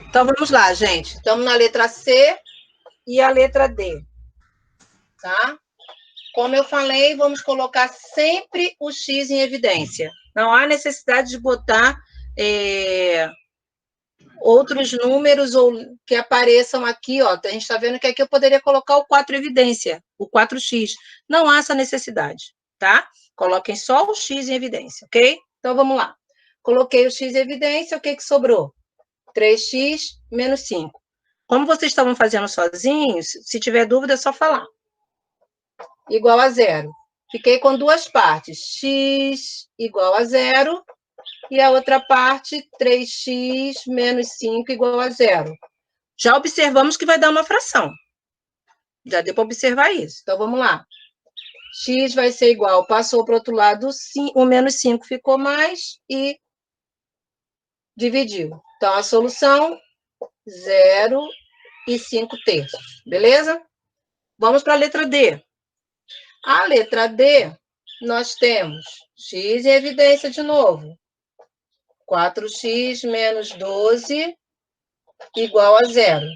Então, vamos lá, gente. Estamos na letra C e a letra D, tá? Como eu falei, vamos colocar sempre o X em evidência. Não há necessidade de botar outros números ou que apareçam aqui, ó. A gente está vendo que aqui eu poderia colocar o 4 em evidência, o 4x. Não há essa necessidade, tá? Coloquem só o X em evidência, ok? Então, vamos lá. Coloquei o X em evidência, o que sobrou? 3x menos 5. Como vocês estavam fazendo sozinhos, se tiver dúvida, é só falar. Igual a zero. Fiquei com duas partes. X igual a zero e a outra parte, 3x menos 5 igual a zero. Já observamos que vai dar uma fração. Já deu para observar isso. Então, vamos lá. X vai ser igual, passou para o outro lado, o menos 5 ficou mais e dividiu. Então, a solução, 0 e 5 terços. Beleza? Vamos para a letra D. A letra D, nós temos x em evidência de novo. 4x menos 12 igual a zero.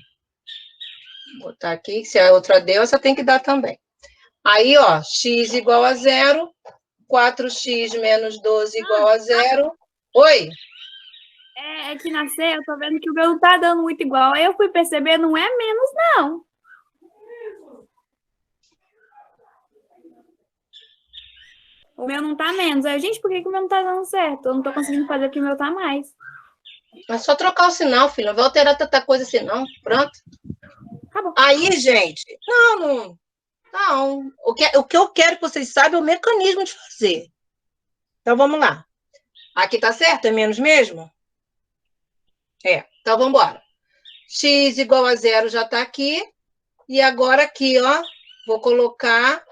Vou botar aqui, se a outra deu, essa tem que dar também. Aí, ó, x igual a zero, 4x menos 12 igual a zero. Oi? É que nascer, eu tô vendo que o meu não tá dando muito igual. Aí eu fui perceber, não é menos, não. O meu não tá menos. Aí, gente, por que o meu não tá dando certo? Eu não tô conseguindo fazer porque o meu tá mais. É só trocar o sinal, filho. Não vai alterar tanta coisa assim, não. Pronto. Tá bom. Aí, gente, não. O que eu quero que vocês saibam é o mecanismo de fazer. Então, vamos lá. Aqui tá certo? É menos mesmo? É. Então, vamos embora. X igual a zero já tá aqui. E agora aqui, ó, vou colocar,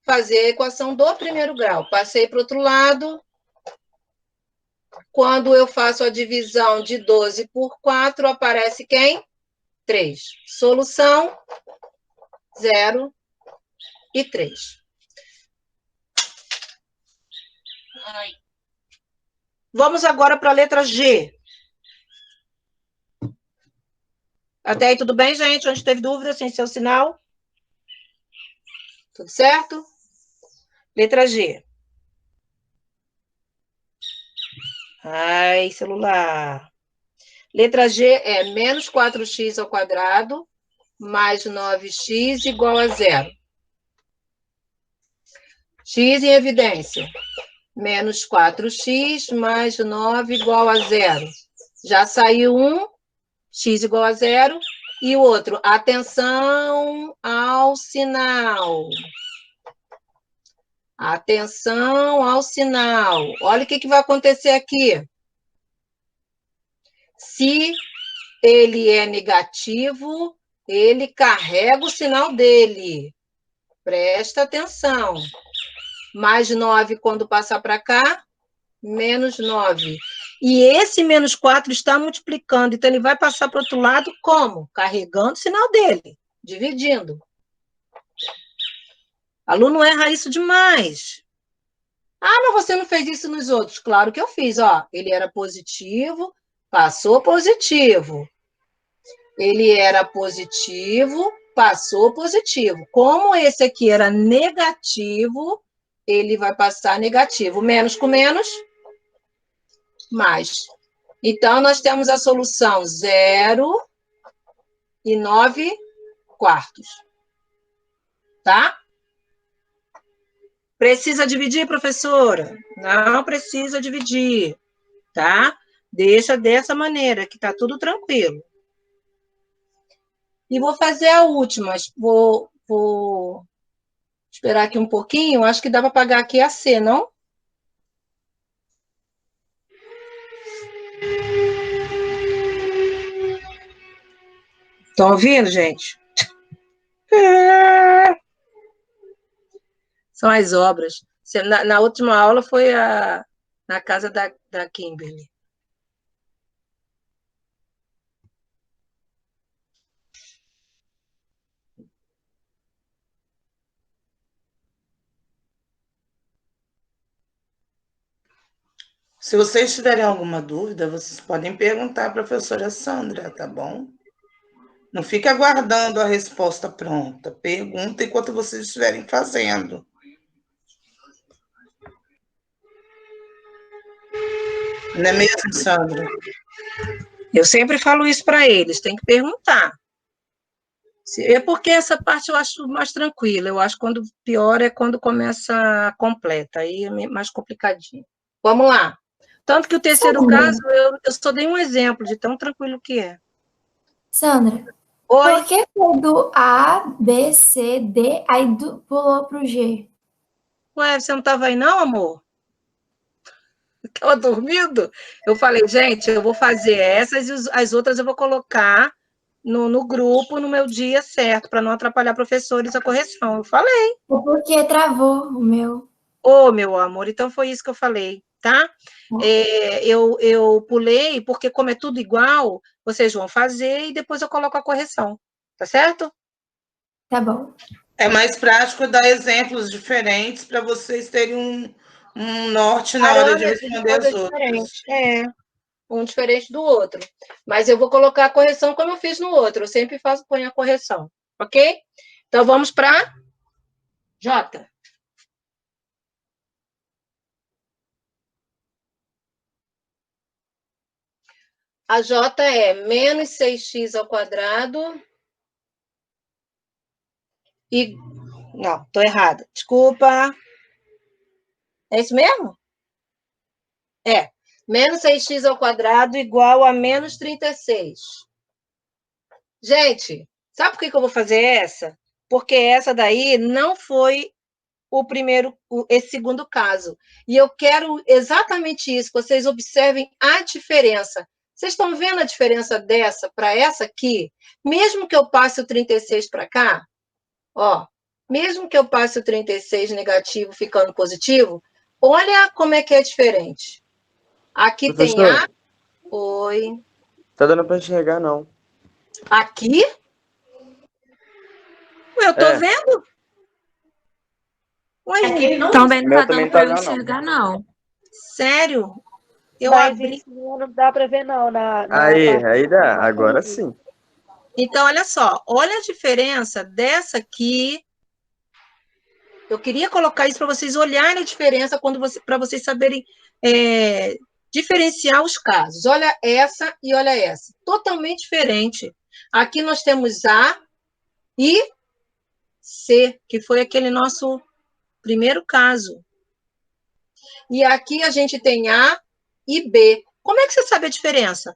fazer a equação do primeiro grau. Passei para o outro lado. Quando eu faço a divisão de 12 por 4, aparece quem? 3. Solução, 0 e 3. Vamos agora para a letra G. Até aí tudo bem, gente? Onde teve dúvida, sem seu sinal? Tudo certo? Letra G. Ai, celular. Letra G é menos 4x ao quadrado mais 9x igual a zero. X em evidência. Menos 4x mais 9 igual a zero. Já saiu um, x igual a zero. E o outro, atenção ao sinal. Atenção ao sinal. Olha o que vai acontecer aqui. Se ele é negativo, ele carrega o sinal dele. Presta atenção. Mais 9 quando passar para cá, menos 9. E esse menos 4 está multiplicando, então ele vai passar para o outro lado como? Carregando o sinal dele, dividindo. Aluno erra isso demais. Ah, mas você não fez isso nos outros. Claro que eu fiz, ó. Ele era positivo, passou positivo. Ele era positivo, passou positivo. Como esse aqui era negativo, ele vai passar negativo. Menos com menos, mais. Então, nós temos a solução 0 e 9 quartos. Tá? Precisa dividir, professora? Não precisa dividir, tá? Deixa dessa maneira, que tá tudo tranquilo. E vou fazer a última. Vou esperar aqui um pouquinho. Acho que dá para pagar aqui a C, não? Estão ouvindo, gente? São as obras. Na última aula foi na casa da Kimberly. Se vocês tiverem alguma dúvida, vocês podem perguntar à professora Sandra, tá bom? Não fique aguardando a resposta pronta. Pergunta enquanto vocês estiverem fazendo. Não é mesmo, Sandra? Eu sempre falo isso para eles, tem que perguntar. É porque essa parte eu acho mais tranquila. Eu acho que quando pior é quando começa a completa, aí é mais complicadinho. Vamos lá. Tanto que o terceiro Sandra. caso, eu só dei um exemplo de tão tranquilo que é. Sandra, Oi? por que foi do A, B, C, D, aí pulou pro G? Ué, você não estava aí não, amor? Estava dormindo? Eu falei, gente, eu vou fazer essas e as outras eu vou colocar no grupo, no meu dia certo, para não atrapalhar professores a correção. Eu falei. É porque travou o meu. Ô, meu amor, então foi isso que eu falei, tá? Eu pulei, porque como é tudo igual, vocês vão fazer e depois eu coloco a correção, tá certo? Tá bom. É mais prático dar exemplos diferentes para vocês terem um norte na hora de responder as outras. Um diferente do outro. Mas eu vou colocar a correção como eu fiz no outro. Eu sempre ponho a correção, ok? Então vamos para J. A J é menos 6x ao quadrado e... Não, estou errada. Desculpa. É isso mesmo? É. Menos 6x ao quadrado igual a menos 36. Gente, sabe por que eu vou fazer essa? Porque essa daí não foi esse segundo caso. E eu quero exatamente isso, que vocês observem a diferença. Vocês estão vendo a diferença dessa para essa aqui? Mesmo que eu passe o 36 para cá, ó, mesmo que eu passe o 36 negativo ficando positivo, olha como é que é diferente. Aqui tem A. Oi. Tá dando para enxergar, não. Aqui? Eu tô vendo. Ué, Aquele não Também não tá também dando pra tá eu dando, não. enxergar, não. sério? Eu Mas abri. isso não dá para ver, não. Aí dá, agora sim. Então, olha só, olha a diferença dessa aqui. Eu queria colocar isso para vocês olharem a diferença para vocês saberem diferenciar os casos. Olha essa e olha essa. Totalmente diferente. Aqui nós temos A e C, que foi aquele nosso primeiro caso. E aqui a gente tem A e B. Como é que você sabe a diferença?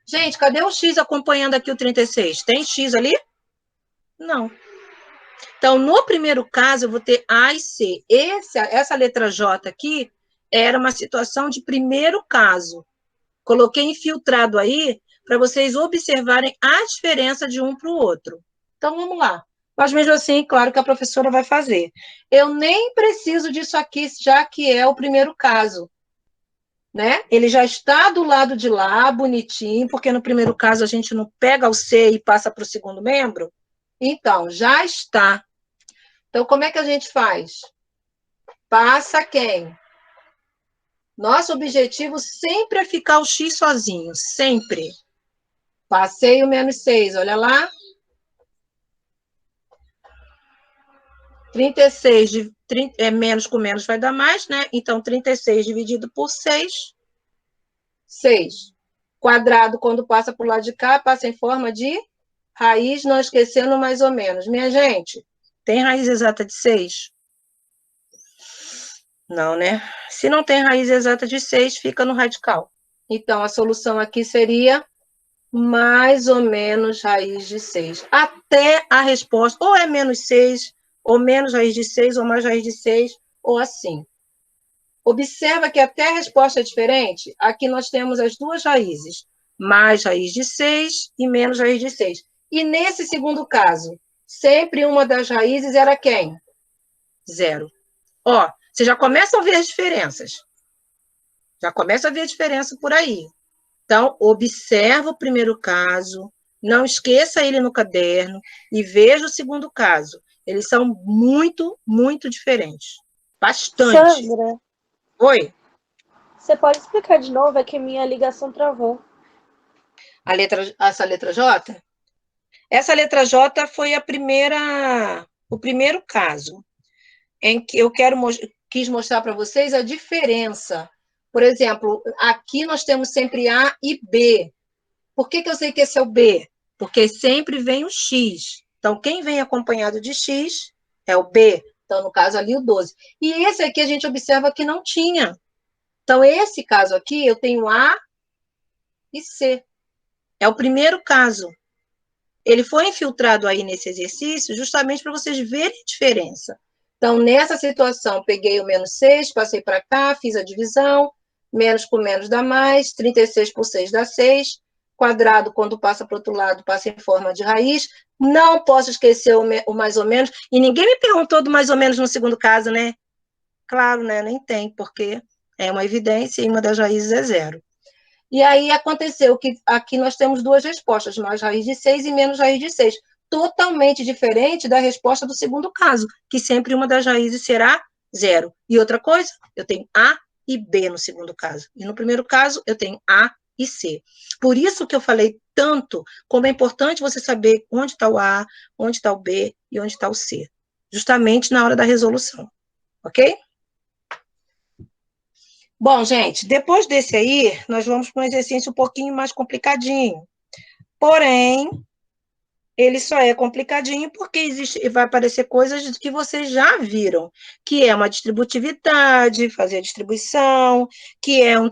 Gente, cadê o X acompanhando aqui o 36? Tem X ali? Não. Então, no primeiro caso, eu vou ter A e C. Essa letra J aqui era uma situação de primeiro caso. Coloquei infiltrado aí para vocês observarem a diferença de um para o outro. Então, vamos lá. Mas, mesmo assim, claro que a professora vai fazer. Eu nem preciso disso aqui, já que é o primeiro caso. Né? Ele já está do lado de lá, bonitinho, porque no primeiro caso a gente não pega o C e passa para o segundo membro. Então, já está. Então, como é que a gente faz? Passa quem? Nosso objetivo sempre é ficar o X sozinho, sempre. Passei o menos 6, olha lá. 36, menos com menos vai dar mais, né? Então, 36 dividido por 6, 6. Quadrado, quando passa para o lado de cá, passa em forma de raiz, não esquecendo mais ou menos. Minha gente, tem raiz exata de 6? Não, né? Se não tem raiz exata de 6, fica no radical. Então, a solução aqui seria mais ou menos raiz de 6. Até a resposta, ou é menos 6, ou menos raiz de 6, ou mais raiz de 6, ou assim. Observa que até a resposta é diferente. Aqui nós temos as duas raízes, mais raiz de 6 e menos raiz de 6. E nesse segundo caso, sempre uma das raízes era quem? 0. Ó, você já começa a ver as diferenças. Já começa a ver a diferença por aí. Então, observa o primeiro caso, não esqueça ele no caderno e veja o segundo caso. Eles são muito, muito diferentes. Bastante. Sandra, Oi? Você pode explicar de novo? É que minha ligação travou. Essa letra J? Essa letra J foi o primeiro caso em que eu quis mostrar para vocês a diferença. Por exemplo, aqui nós temos sempre A e B. Por que eu sei que esse é o B? Porque sempre vem o X. Então, quem vem acompanhado de X é o B. Então, no caso ali, o 12. E esse aqui a gente observa que não tinha. Então, esse caso aqui, eu tenho A e C. É o primeiro caso. Ele foi infiltrado aí nesse exercício justamente para vocês verem a diferença. Então, nessa situação, peguei o -6, passei para cá, fiz a divisão, menos com menos dá mais, 36 por 6 dá 6, quadrado, quando passa para o outro lado, passa em forma de raiz. Não posso esquecer o mais ou menos, e ninguém me perguntou do mais ou menos no segundo caso, né? Claro, né? Nem tem, porque é uma evidência e uma das raízes é 0. E aí aconteceu que aqui nós temos duas respostas, mais raiz de 6 e menos raiz de 6. Totalmente diferente da resposta do segundo caso, que sempre uma das raízes será 0. E outra coisa, eu tenho A e B no segundo caso. E no primeiro caso, eu tenho A e C. Por isso que eu falei tanto como é importante você saber onde está o A, onde está o B e onde está o C. Justamente na hora da resolução. Ok? Bom, gente, depois desse aí, nós vamos para um exercício um pouquinho mais complicadinho. Porém, ele só é complicadinho porque vai aparecer coisas que vocês já viram, que é uma distributividade, fazer a distribuição, que é um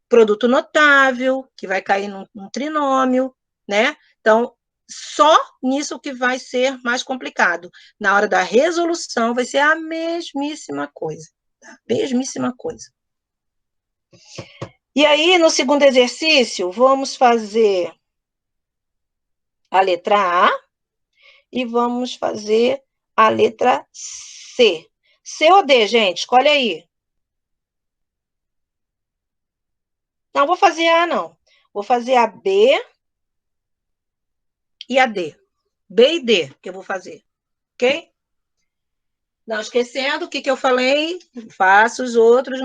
produto notável, que vai cair num trinômio, né? Então, só nisso que vai ser mais complicado. Na hora da resolução, vai ser a mesmíssima coisa. Mesmíssima coisa. E aí, no segundo exercício, vamos fazer a letra A e vamos fazer a letra C. C ou D, gente? Escolhe aí. Não, vou fazer A, não. Vou fazer a B e a D. B e D que eu vou fazer. Ok? Não esquecendo o que eu falei, faço os outros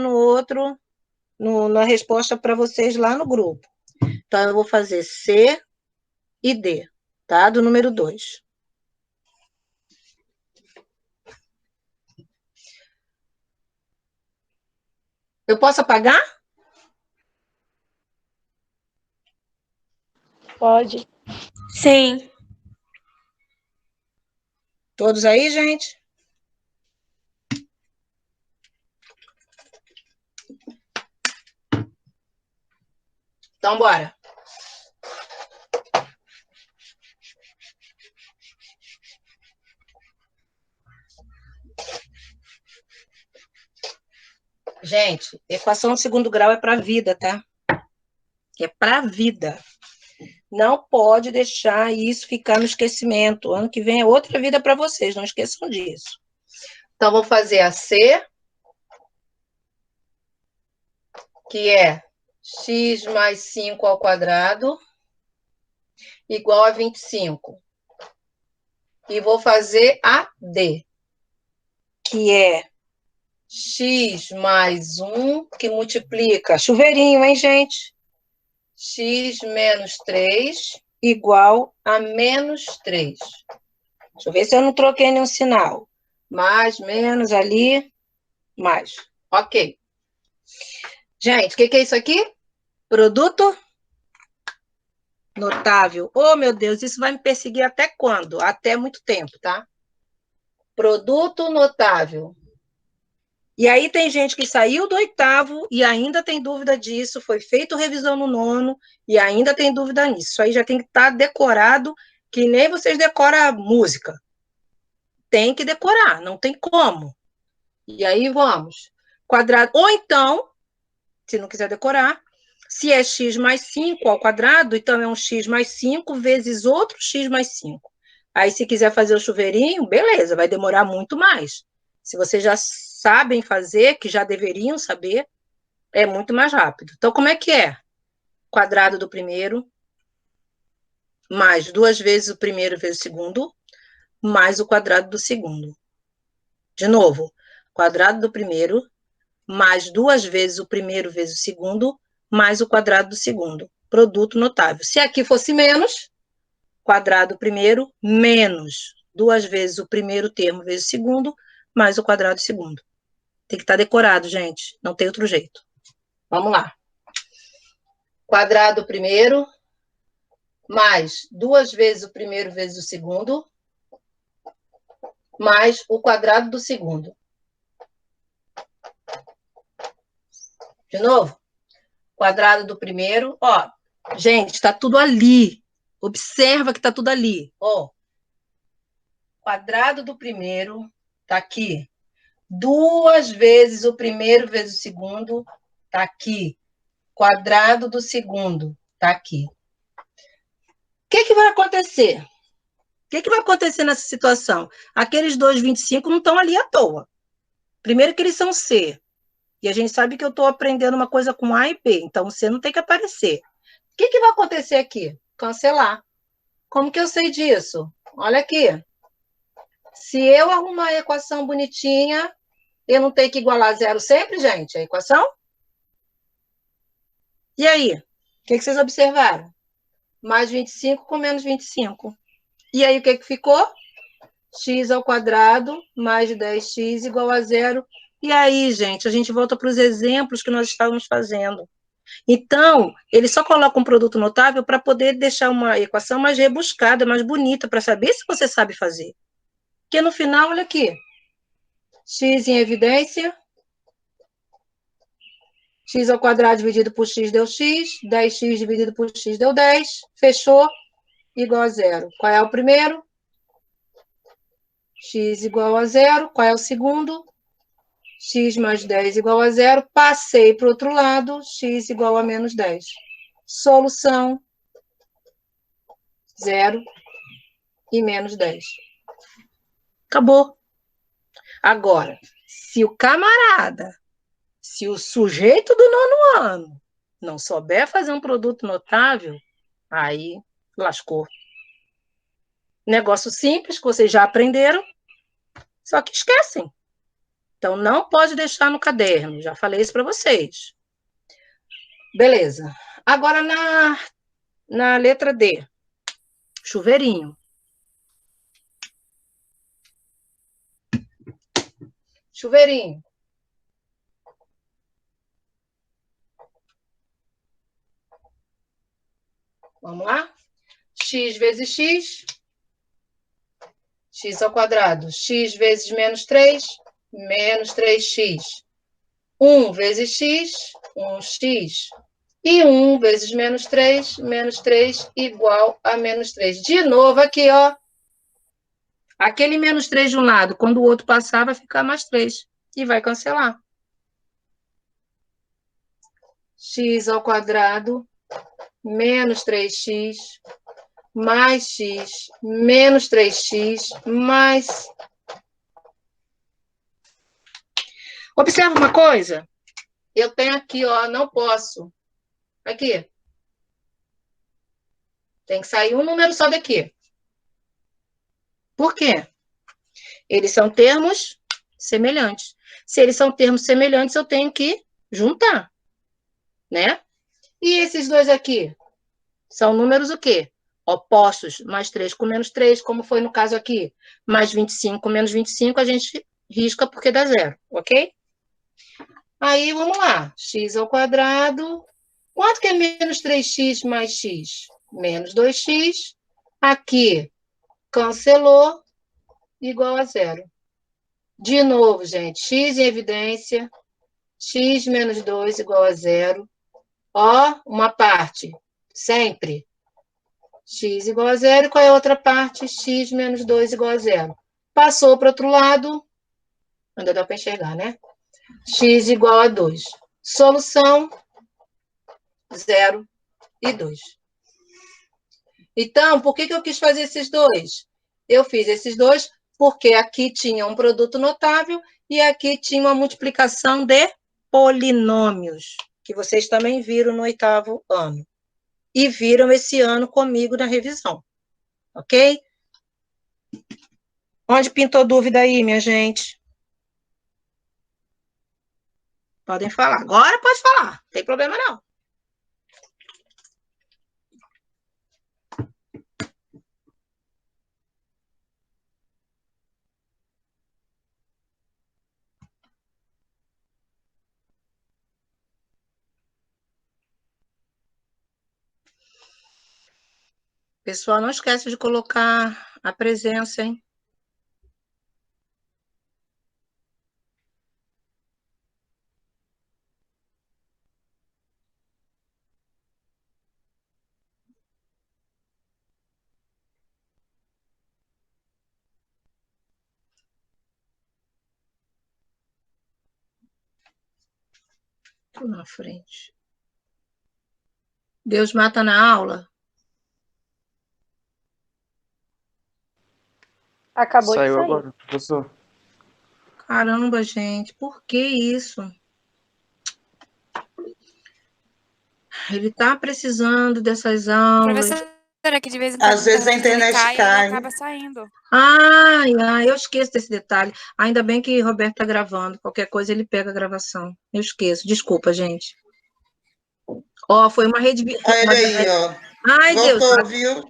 na resposta para vocês lá no grupo. Então, eu vou fazer C e D, tá? Do número 2. Eu posso apagar? Pode. Sim. Todos aí, gente? Então, bora. Gente, equação de segundo grau é para a vida, tá? É para a vida. Não pode deixar isso ficar no esquecimento. Ano que vem é outra vida para vocês, não esqueçam disso. Então, vou fazer a C, que é x mais 5 ao quadrado, igual a 25. E vou fazer a D, que é x mais 1, que multiplica, chuveirinho, hein, gente? X menos 3 igual a menos 3. Deixa eu ver se eu não troquei nenhum sinal. Mais, menos, ali, mais. Ok. Gente, o que é isso aqui? Produto notável. Oh, meu Deus, isso vai me perseguir até quando? Até muito tempo, tá? Produto notável. E aí tem gente que saiu do 8º e ainda tem dúvida disso, foi feito revisão no 9º e ainda tem dúvida nisso. Isso aí já tem que estar decorado, que nem vocês decoram a música. Tem que decorar, não tem como. E aí vamos. Quadrado, ou então, se não quiser decorar, se é x mais 5 ao quadrado, então é um x mais 5 vezes outro x mais 5. Aí, se quiser fazer o chuveirinho, beleza, vai demorar muito mais. Se vocês já sabem fazer, que já deveriam saber, é muito mais rápido. Então, como é que é? Quadrado do primeiro, mais 2 vezes o primeiro vezes o segundo, mais o quadrado do segundo. De novo, quadrado do primeiro, mais 2 vezes o primeiro vezes o segundo, mais o quadrado do segundo. Produto notável. Se aqui fosse menos, quadrado primeiro, menos 2 vezes o primeiro termo vezes o segundo, mais o quadrado do segundo. Tem que estar decorado, gente. Não tem outro jeito. Vamos lá. Quadrado primeiro, mais 2 vezes o primeiro vezes o segundo, mais o quadrado do segundo. De novo. Quadrado do primeiro, ó. Gente, está tudo ali. Observa que está tudo ali, ó. Quadrado do primeiro está aqui. 2 vezes o primeiro vezes o segundo está aqui. Quadrado do segundo está aqui. O que vai acontecer? O que vai acontecer nessa situação? Aqueles 2,25 não estão ali à toa. Primeiro que eles são C. E a gente sabe que eu estou aprendendo uma coisa com A e B. Então, o C não tem que aparecer. O que vai acontecer aqui? Cancelar. Como que eu sei disso? Olha aqui. Se eu arrumar a equação bonitinha, eu não tenho que igualar zero sempre, gente, a equação? E aí? O que vocês observaram? Mais 25 com menos 25. E aí, o que ficou? X ao quadrado mais 10x igual a zero. E aí, gente, a gente volta para os exemplos que nós estávamos fazendo. Então, ele só coloca um produto notável para poder deixar uma equação mais rebuscada, mais bonita, para saber se você sabe fazer. Porque no final, olha aqui. X em evidência. X ao quadrado dividido por x deu x. 10x dividido por x deu 10. Fechou. Igual a zero. Qual é o primeiro? X igual a zero. Qual é o segundo? X mais 10 igual a zero. Passei para o outro lado. X igual a menos 10. Solução. 0 e menos 10. Acabou. Agora, se o camarada, se o sujeito do 9º ano não souber fazer um produto notável, aí lascou. Negócio simples que vocês já aprenderam, só que esquecem. Então, não pode deixar no caderno. Já falei isso para vocês. Beleza. Agora, na letra D. Chuveirinho. Chuveirinho. Vamos lá? X vezes x. X ao quadrado. X vezes menos 3. Menos 3x. 1 vezes x. 1x. E 1 vezes menos 3. Menos 3 igual a menos 3. De novo aqui, ó. Aquele menos 3 de um lado, quando o outro passar, vai ficar mais 3. E vai cancelar. X ao quadrado, menos 3x, mais x, menos 3x, mais... Observa uma coisa. Eu tenho aqui, ó, não posso. Aqui. Tem que sair um número só daqui. Por quê? Eles são termos semelhantes. Se eles são termos semelhantes, eu tenho que juntar, né? E esses dois aqui são números o quê? Opostos, mais 3 com menos 3, como foi no caso aqui. Mais 25 com menos 25, a gente risca porque dá zero, ok? Aí, vamos lá. X ao quadrado. Quanto que é menos 3x mais x? Menos 2x. Aqui, cancelou, igual a zero. De novo, gente, x em evidência, x menos 2 igual a zero. Ó, uma parte, sempre. X igual a zero, qual é a outra parte? X menos 2 igual a zero. Passou para o outro lado, ainda dá para enxergar, né? X igual a 2. Solução, 0 e 2. Então, por que eu quis fazer esses dois? Eu fiz esses dois porque aqui tinha um produto notável e aqui tinha uma multiplicação de polinômios, que vocês também viram no 8º ano. E viram esse ano comigo na revisão. Ok? Onde pintou dúvida aí, minha gente? Podem falar. Agora pode falar. Não tem problema, não. Pessoal, não esquece de colocar a presença, hein? Tô na frente. Deus mata na aula? Acabou de Saiu sair. agora, professor. Caramba, gente, por que isso? Ele tá precisando dessas aulas. Professora, que de vez em quando Às vezes a internet cai, ele cai. acaba saindo. Ai, eu esqueço desse detalhe. Ainda bem que Roberto tá gravando. Qualquer coisa ele pega a gravação. Eu esqueço. Desculpa, gente. Ó, foi uma rede. Olha aí, ó. Ai, Deus. Voltou, viu?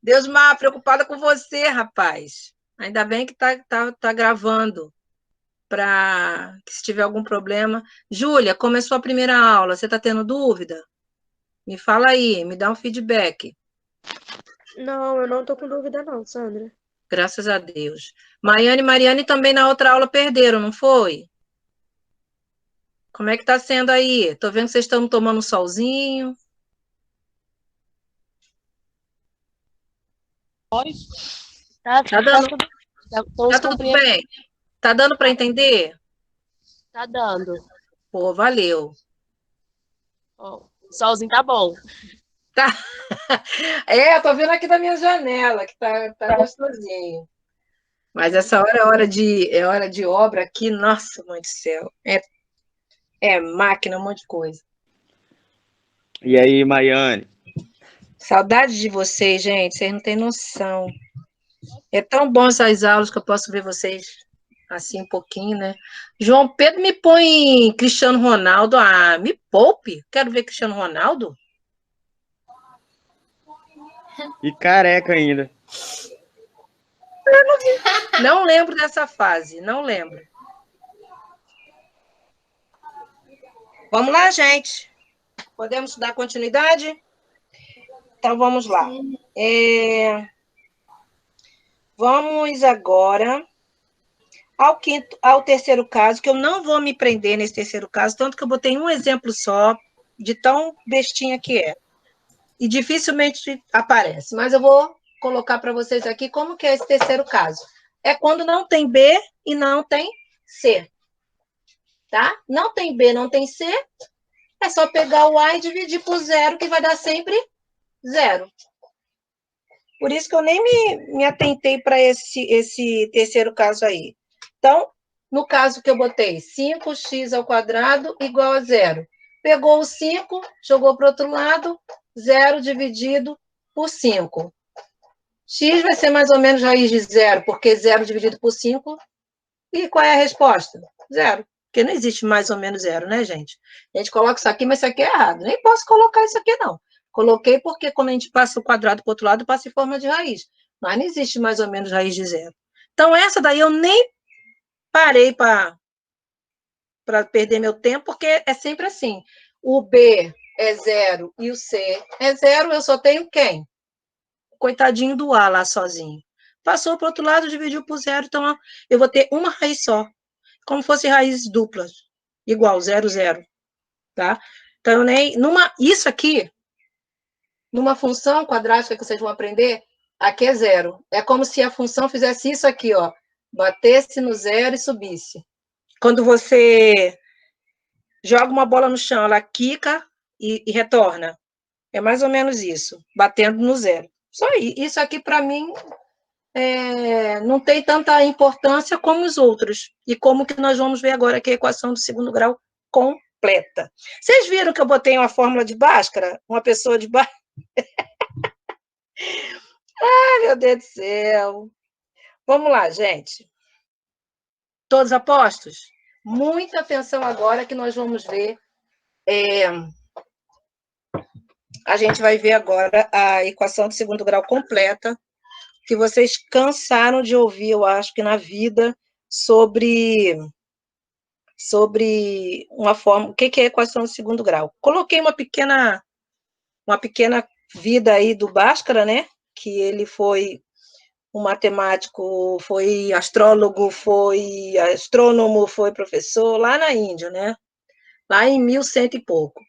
Deus, Mar, preocupada com você, rapaz. Ainda bem que tá gravando. Para que se tiver algum problema. Júlia, começou a primeira aula. Você tá tendo dúvida? Me fala aí, me dá um feedback. Não, eu não tô com dúvida não, Sandra. Graças a Deus. Maiane e Mariane também na outra aula perderam, não foi? Como é que tá sendo aí? Tô vendo que vocês estão tomando um solzinho. Tá dando- tudo, tô Tá tudo bem? Tá dando para entender? Tá dando. Pô, valeu. Ó, o solzinho tá bom. Eu tô vendo aqui da minha janela, que tá gostosinho. Mas essa hora é hora de obra aqui, nossa, mãe do céu. É máquina, um monte de coisa. E aí, Maiane? Saudade de vocês, gente, vocês não têm noção. É tão bom essas aulas que eu posso ver vocês assim um pouquinho, né? João Pedro me põe Cristiano Ronaldo. Ah, me poupe. Quero ver Cristiano Ronaldo. E careca ainda. Não lembro dessa fase, não lembro. Vamos lá, gente. Podemos dar continuidade? Então, vamos lá. Vamos agora ao terceiro caso, que eu não vou me prender nesse terceiro caso, tanto que eu botei um exemplo só, de tão bestinha que é. E dificilmente aparece, mas eu vou colocar para vocês aqui como que é esse terceiro caso. É quando não tem B e não tem C. Tá? Não tem B, não tem C, é só pegar o A e dividir por zero, que vai dar sempre zero. Por isso que eu nem me atentei para esse terceiro caso aí. Então, no caso que eu botei 5x² igual a zero. Pegou o 5, jogou para o outro lado, 0 dividido por 5. X vai ser mais ou menos raiz de zero, porque 0 dividido por 5. E qual é a resposta? Zero. Porque não existe mais ou menos zero, né, gente? A gente coloca isso aqui, mas isso aqui é errado. Nem posso colocar isso aqui, não. Coloquei porque quando a gente passa o quadrado para o outro lado, passa em forma de raiz. Mas não existe mais ou menos raiz de zero. Então, essa daí eu nem parei para perder meu tempo, porque é sempre assim. O B é zero e o C é zero, eu só tenho quem? Coitadinho do A lá sozinho. Passou para o outro lado, dividiu por zero, então eu vou ter uma raiz só. Como fosse raízes duplas. Igual, 0, 0. Tá? Então, eu nem... Isso aqui, numa função quadrática que vocês vão aprender, aqui é zero. É como se a função fizesse isso aqui, ó. Batesse no zero e subisse. Quando você joga uma bola no chão, ela quica e retorna. É mais ou menos isso, batendo no zero. Só isso aqui, para mim, não tem tanta importância como os outros. E como que nós vamos ver agora que a equação do segundo grau completa. Vocês viram que eu botei uma fórmula de Bhaskara? Uma pessoa de Bhaskara? Ai, meu Deus do céu. Vamos lá, gente. Todos apostos? Muita atenção agora que nós vamos ver. A gente vai ver agora a equação de segundo grau completa, que vocês cansaram de ouvir, eu acho que na vida, sobre uma forma, o que é equação de segundo grau. Coloquei uma pequena vida aí do Bhaskara, né? Que ele foi um matemático, foi astrólogo, foi astrônomo, foi professor lá na Índia, né? Lá em 1100 e pouco.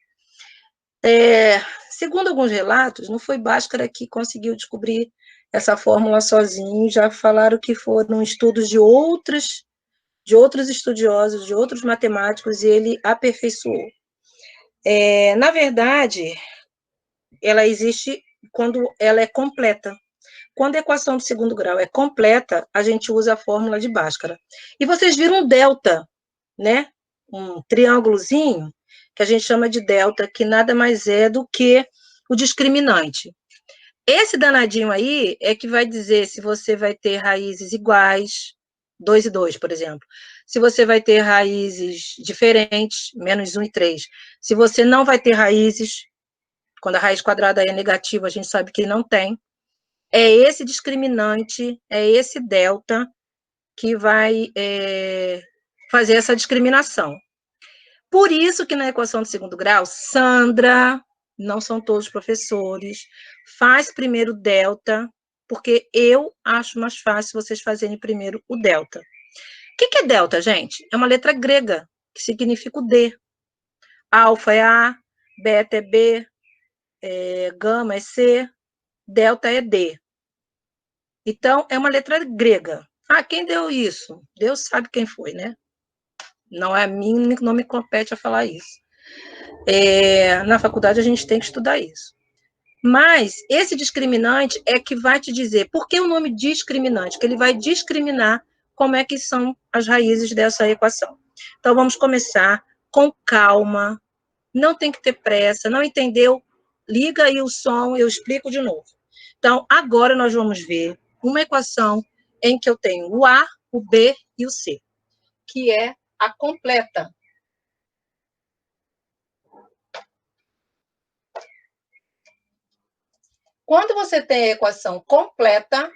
Segundo alguns relatos, não foi Bhaskara que conseguiu descobrir essa fórmula sozinho, já falaram que foram estudos de outros estudiosos, de outros matemáticos, e ele aperfeiçoou. Na verdade, ela existe quando ela é completa. Quando a equação do segundo grau é completa, a gente usa a fórmula de Bhaskara. E vocês viram um delta, né? Um triângulozinho, que a gente chama de delta, que nada mais é do que o discriminante. Esse danadinho aí é que vai dizer se você vai ter raízes iguais, 2 e 2, por exemplo. Se você vai ter raízes diferentes, menos 1 e 3. Se você não vai ter raízes, quando a raiz quadrada é negativa, a gente sabe que não tem. É esse discriminante, é esse delta que vai fazer essa discriminação. Por isso que na equação de segundo grau, Sandra, não são todos professores, faz primeiro o delta, porque eu acho mais fácil vocês fazerem primeiro o delta. O que é delta, gente? É uma letra grega, que significa o D. Alfa é A, beta é B, gama é C, delta é D. Então, é uma letra grega. Ah, quem deu isso? Deus sabe quem foi, né? Não é a mim, não me compete a falar isso. Na faculdade, a gente tem que estudar isso. Mas esse discriminante é que vai te dizer, por que o nome discriminante? Que ele vai discriminar como é que são as raízes dessa equação. Então, vamos começar com calma, não tem que ter pressa, não entendeu? Liga aí o som, eu explico de novo. Então, agora nós vamos ver uma equação em que eu tenho o A, o B e o C, que é a completa. Quando você tem a equação completa,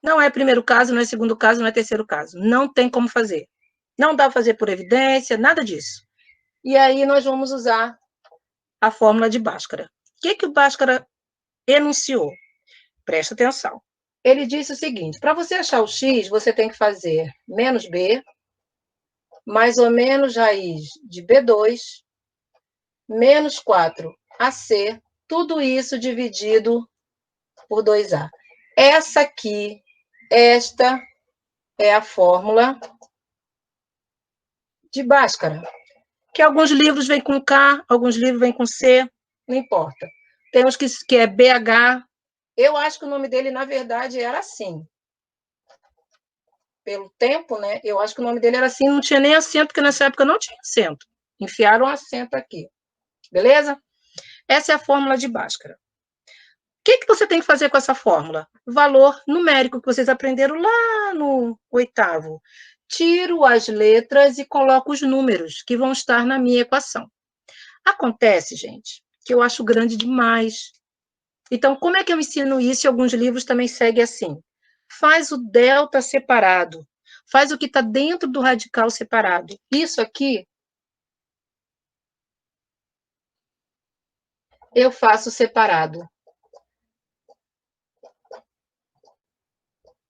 não é primeiro caso, não é segundo caso, não é terceiro caso. Não tem como fazer. Não dá para fazer por evidência, nada disso. E aí nós vamos usar a fórmula de Bhaskara. O que o Bhaskara enunciou? Presta atenção. Ele disse o seguinte, para você achar o x, você tem que fazer menos b, mais ou menos raiz de b2, menos 4ac, tudo isso dividido por 2a. Esta é a fórmula de Bhaskara, que alguns livros vêm com K, alguns livros vêm com C, não importa. Tem uns que é BH, eu acho que o nome dele, na verdade, era assim. Pelo tempo, né? Eu acho que o nome dele era assim, não tinha nem acento, porque nessa época não tinha acento. Enfiaram um acento aqui. Beleza? Essa é a fórmula de Bhaskara. O que você tem que fazer com essa fórmula? Valor numérico que vocês aprenderam lá no 8º. Tiro as letras e coloco os números que vão estar na minha equação. Acontece, gente, que eu acho grande demais. Então, como é que eu ensino isso? E alguns livros também seguem assim. Faz o delta separado. Faz o que está dentro do radical separado. Isso aqui, eu faço separado.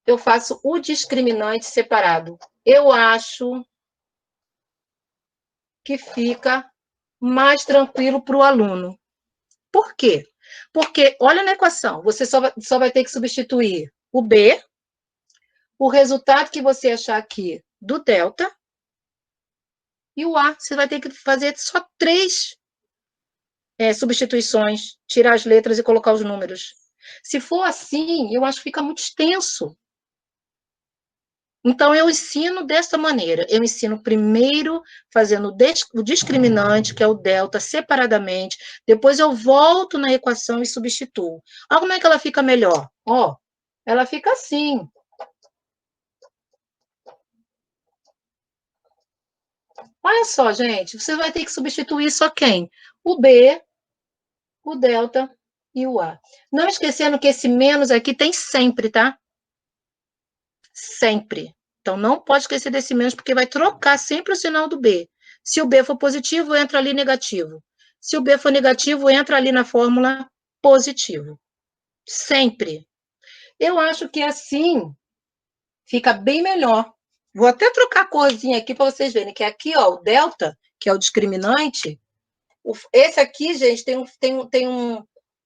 Eu faço o discriminante separado. Eu acho que fica mais tranquilo para o aluno. Por quê? Porque, olha na equação, você só vai ter que substituir o B, o resultado que você achar aqui do delta, e o A. Você vai ter que fazer só 3 substituições, tirar as letras e colocar os números. Se for assim, eu acho que fica muito extenso. Então, eu ensino dessa maneira. Eu ensino primeiro fazendo o discriminante, que é o delta, separadamente. Depois eu volto na equação e substituo. Olha como é que ela fica melhor. Ó, ela fica assim. Olha só, gente, você vai ter que substituir só quem? O B, o delta e o A. Não esquecendo que esse menos aqui tem sempre, tá? Sempre. Então, não pode esquecer desse menos, porque vai trocar sempre o sinal do B. Se o B for positivo, entra ali negativo. Se o B for negativo, entra ali na fórmula positivo. Sempre. Eu acho que assim fica bem melhor. Vou até trocar a corzinha aqui para vocês verem, que aqui, ó, o delta, que é o discriminante, esse aqui, gente, tem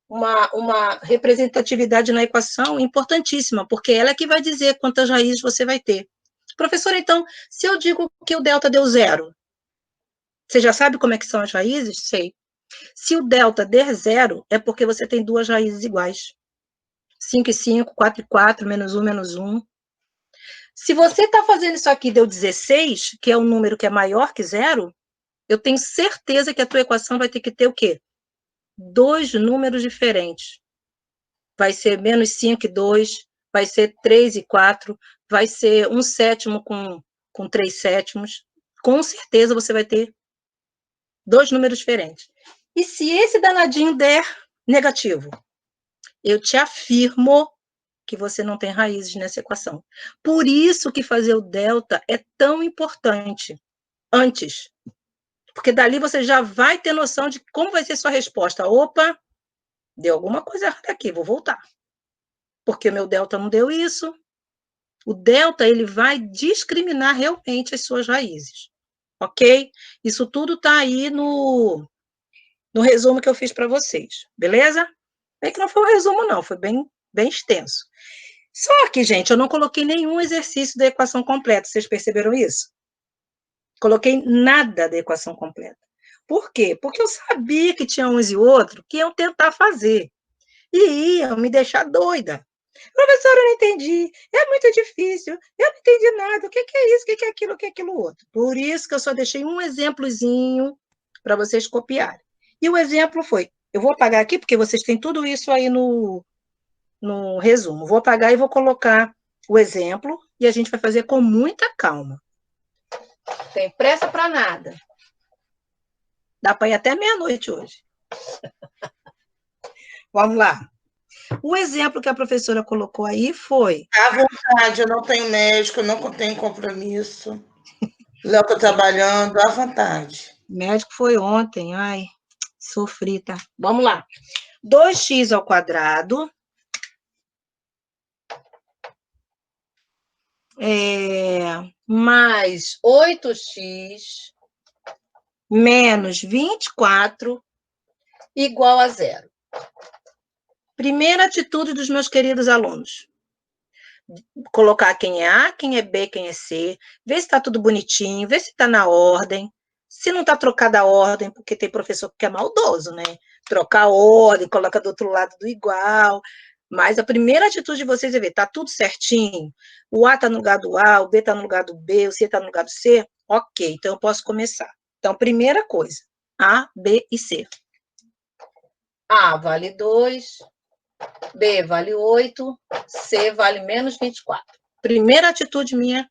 uma representatividade na equação importantíssima, porque ela é que vai dizer quantas raízes você vai ter. Professora, então, se eu digo que o delta deu 0, você já sabe como é que são as raízes? Sei. Se o delta der 0, é porque você tem duas raízes iguais. 5 e 5, 4 e 4, menos 1, menos 1. Se você está fazendo isso aqui, deu 16, que é um número que é maior que 0, eu tenho certeza que a tua equação vai ter que ter o quê? Dois números diferentes. Vai ser menos 5 e 2, vai ser 3 e 4, vai ser 1 sétimo com 3 sétimos. Com certeza você vai ter dois números diferentes. E se esse danadinho der negativo, eu te afirmo que você não tem raízes nessa equação. Por isso que fazer o delta é tão importante antes. Porque dali você já vai ter noção de como vai ser sua resposta. Opa, deu alguma coisa errada aqui, vou voltar. Porque o meu delta não deu isso. O delta, ele vai discriminar realmente as suas raízes. Ok? Isso tudo está aí no resumo que eu fiz para vocês. Beleza? Bem que não foi um resumo, não. Foi bem extenso. Só que, gente, eu não coloquei nenhum exercício da equação completa. Vocês perceberam isso? Coloquei nada da equação completa. Por quê? Porque eu sabia que tinha uns e outros que iam tentar fazer. E iam me deixar doida. Professora, eu não entendi. É muito difícil. Eu não entendi nada. O que é isso? O que é aquilo? O que é aquilo outro? Por isso que eu só deixei um exemplozinho para vocês copiarem. E o exemplo foi, eu vou apagar aqui, porque vocês têm tudo isso aí no resumo. Vou apagar e vou colocar o exemplo, e a gente vai fazer com muita calma. Tem pressa para nada. Dá para ir até meia-noite hoje. Vamos lá. O exemplo que a professora colocou aí foi... À vontade, eu não tenho médico, eu não tenho compromisso. Léo está trabalhando, à vontade. Médico foi ontem, ai, sofri, tá? Vamos lá. 2x ao quadrado mais 8x menos 24 igual a 0. Primeira atitude dos meus queridos alunos. Colocar quem é A, quem é B, quem é C, ver se está tudo bonitinho, ver se está na ordem. Se não está trocada a ordem, porque tem professor que é maldoso, né? Trocar a ordem, coloca do outro lado do igual. Mas a primeira atitude de vocês é ver, está tudo certinho? O A está no lugar do A, o B está no lugar do B, o C está no lugar do C? Ok, então eu posso começar. Então, primeira coisa, A, B e C. A vale 2, B vale 8, C vale menos 24. Primeira atitude minha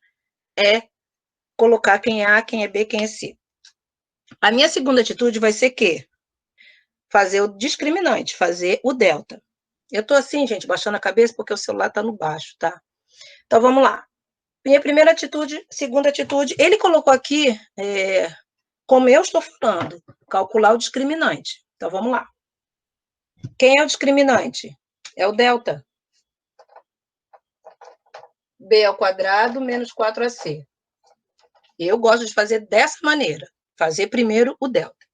é colocar quem é A, quem é B, quem é C. A minha segunda atitude vai ser que fazer o discriminante, fazer o delta. Eu tô assim, gente, baixando a cabeça porque o celular tá no baixo, tá? Então, vamos lá. Minha primeira atitude, segunda atitude, ele colocou aqui, como eu estou falando, calcular o discriminante. Então, vamos lá. Quem é o discriminante? É o delta. B ao quadrado menos 4AC. Eu gosto de fazer dessa maneira. Fazer primeiro o delta.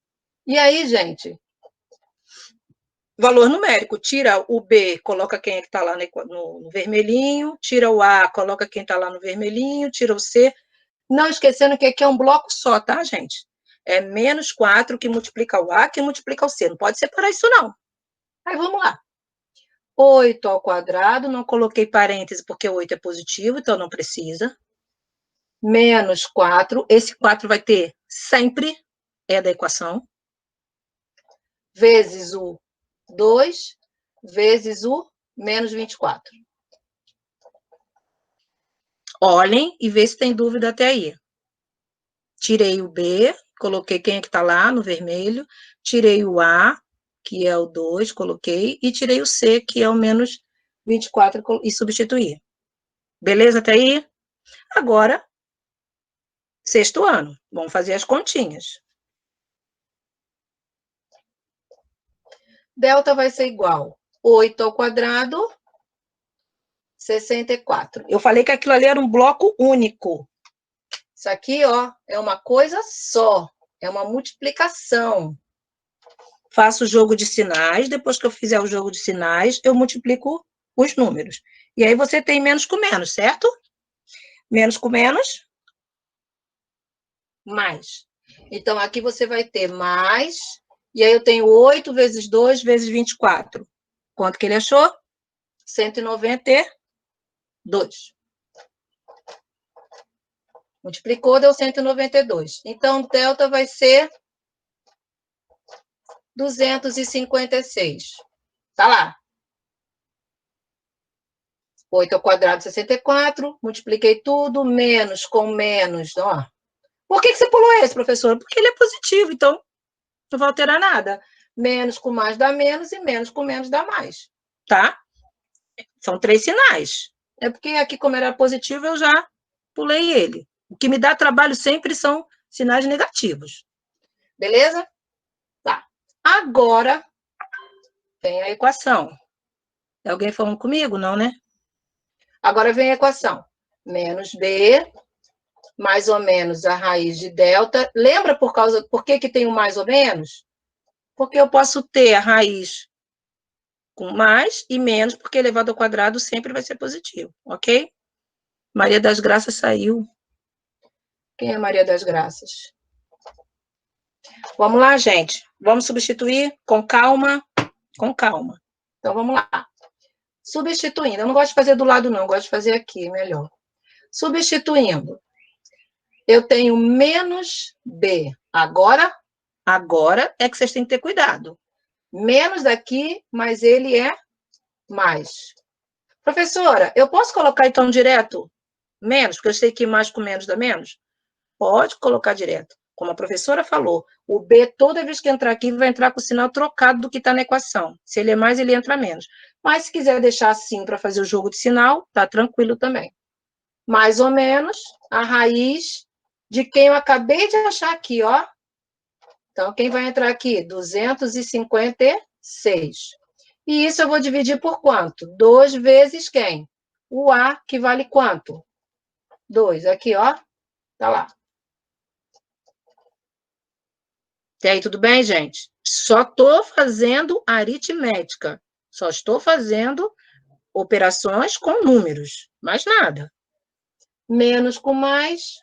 E aí, gente, valor numérico. Tira o B, coloca quem é que está lá no vermelhinho. Tira o A, coloca quem está lá no vermelhinho. Tira o C. Não esquecendo que aqui é um bloco só, tá, gente? É menos 4 que multiplica o A, que multiplica o C. Não pode separar isso, não. Aí, vamos lá. 8 ao quadrado, não coloquei parêntese porque 8 é positivo, então não precisa. Menos 4, esse 4 vai ter sempre, é da equação. Vezes o 2, vezes o menos 24. Olhem e vê se tem dúvida até aí. tirei o B, coloquei quem é que está lá no vermelho, tirei o A, que é o 2, coloquei, e tirei o C, que é o menos 24, e substituí. Beleza até aí? Agora, sexto ano. Vamos fazer as continhas. Delta vai ser igual 8 ao quadrado, 64. Eu falei que aquilo ali era um bloco único. Isso aqui, ó, é uma coisa só. É uma multiplicação. Faço o jogo de sinais. Depois que eu fizer o jogo de sinais, eu multiplico os números. E aí você tem menos com menos, certo? Menos com menos, mais. Então, aqui você vai ter mais. E aí eu tenho 8 vezes 2 vezes 24. Quanto que ele achou? 192. Multiplicou, deu 192. Então, delta vai ser 256. Tá lá. 8 ao quadrado, 64. Multipliquei tudo, menos com menos. Ó. Por que você pulou esse, professor? Porque ele é positivo, então não vai alterar nada. Menos com mais dá menos e menos com menos dá mais. Tá? São 3 sinais. É porque aqui, como era positivo, eu já pulei ele. O que me dá trabalho sempre são sinais negativos. Beleza? Tá. Agora, vem a equação. É alguém falando comigo? Não, né? Agora vem a equação. Menos B, mais ou menos a raiz de delta. Lembra por que tem o mais ou menos? Porque eu posso ter a raiz com mais e menos, porque elevado ao quadrado sempre vai ser positivo, ok? Maria das Graças saiu. Quem é Maria das Graças? Vamos lá, gente. Vamos substituir com calma, com calma. Então, vamos lá. Substituindo. Eu não gosto de fazer do lado, não. Eu gosto de fazer aqui, melhor. Substituindo. Eu tenho menos B. Agora é que vocês têm que ter cuidado. Menos daqui, mas ele é mais. Professora, eu posso colocar, então, direto menos? Porque eu sei que mais com menos dá menos? Pode colocar direto. Como a professora falou, o B, toda vez que entrar aqui, vai entrar com o sinal trocado do que está na equação. Se ele é mais, ele entra menos. Mas se quiser deixar assim para fazer o jogo de sinal, tá tranquilo também. Mais ou menos a raiz de quem eu acabei de achar aqui, ó. Então, quem vai entrar aqui? 256. E isso eu vou dividir por quanto? 2 vezes quem? O A, que vale quanto? 2. Aqui, ó. Tá lá. E aí, tudo bem, gente? Só estou fazendo aritmética. Só estou fazendo operações com números. Mais nada. Menos com mais,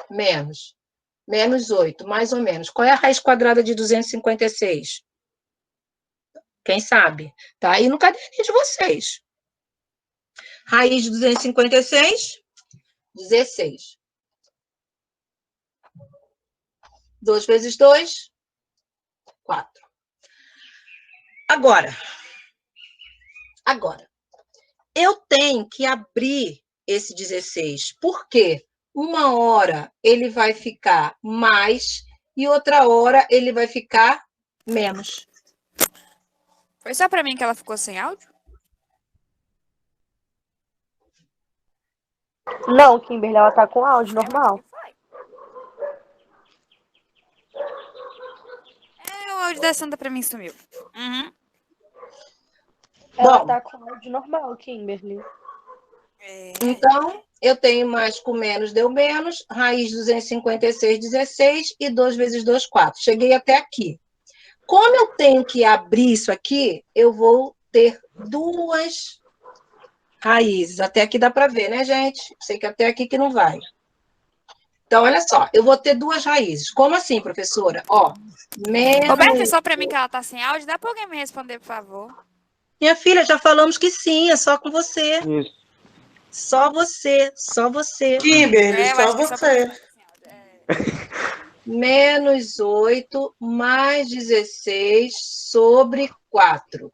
menos. Menos 8, mais ou menos. Qual é a raiz quadrada de 256? Quem sabe? Tá aí no caderninho de vocês. Raiz de 256, 16. 2 vezes 2, 4. Agora, eu tenho que abrir esse 16. Por quê? Uma hora ele vai ficar mais e outra hora ele vai ficar menos. Foi só pra mim que ela ficou sem áudio? Não, Kimberly, ela tá com áudio normal. É, o áudio da Sandra pra mim sumiu. Uhum. Ela Bom, tá com áudio normal, Kimberly. É. então, eu tenho mais com menos, deu menos. Raiz de 256, 16. E 2 vezes 2, 4. Cheguei até aqui. Como eu tenho que abrir isso aqui, eu vou ter duas raízes. Até aqui dá para ver, né, gente? Sei que até aqui que não vai. Então, olha só, eu vou ter duas raízes. Como assim, professora? Ó, Roberta, é só pra mim que ela tá sem áudio? Dá pra alguém me responder, por favor? Minha filha, já falamos que sim, é só com você. Isso. Só você, só você. Kimberly, eu só acho que só pra mim você. que tá sem áudio. Menos 8 mais 16 sobre 4.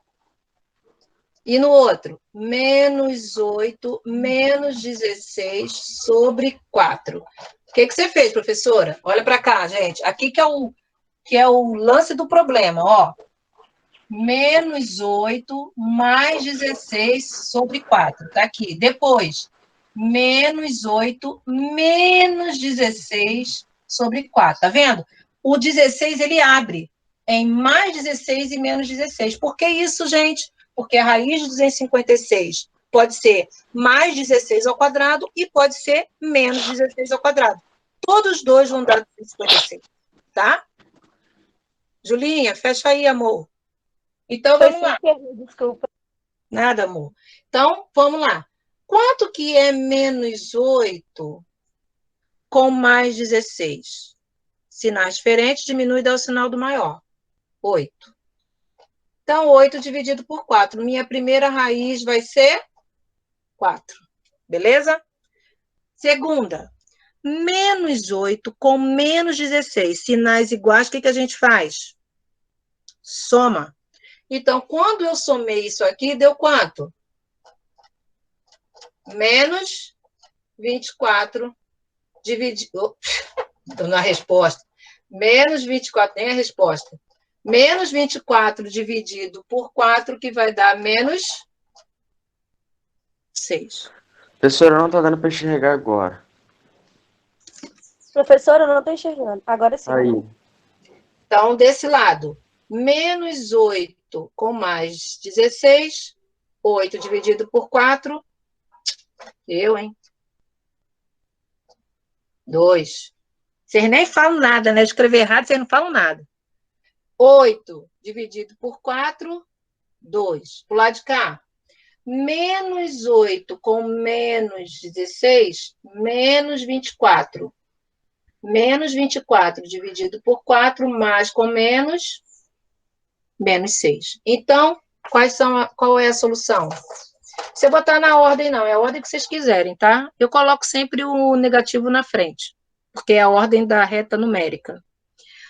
E no outro, menos 8 menos 16 sobre 4. O que você fez, professora? Olha para cá, gente. Aqui que é o lance do problema, ó. Menos 8 mais 16 sobre 4. Tá aqui. Depois, menos 8 menos 16 sobre 4. Tá vendo? O 16, ele abre em mais 16 e menos 16. Por que isso, gente? Porque a raiz de 256 pode ser mais 16 ao quadrado e pode ser menos 16 ao quadrado. Todos os dois vão dar 256, tá? Julinha, fecha aí, amor. Então, Foi vamos lá. sem querer, desculpa. Nada, amor. Então, vamos lá. Quanto que é menos 8 com mais 16? Sinais diferentes, diminui e dá o sinal do maior. 8. Então, 8 dividido por 4. Minha primeira raiz vai ser 4. Beleza? Segunda. Menos 8 com menos 16. Sinais iguais, o que a gente faz? Soma. Então, quando eu somei isso aqui, deu quanto? Menos 24 dividido... Estou na resposta. Menos 24, nem a resposta. Menos 24 dividido por 4, que vai dar menos 6. Professora, não tá dando pra enxergar agora. Professora, eu não tô enxergando. Agora sim. Aí. Então, desse lado, menos 8 com mais 16, 8 dividido por 4, hein? 2. Vocês nem falam nada, né? Escrever errado, vocês não falam nada. 8 dividido por 4, 2. Pro lado de cá. Menos 8 com menos 16, menos 24. Menos 24 dividido por 4, mais com menos 6. Então, qual é a solução? Você botar na ordem, não, é a ordem que vocês quiserem, tá? Eu coloco sempre o negativo na frente, porque é a ordem da reta numérica.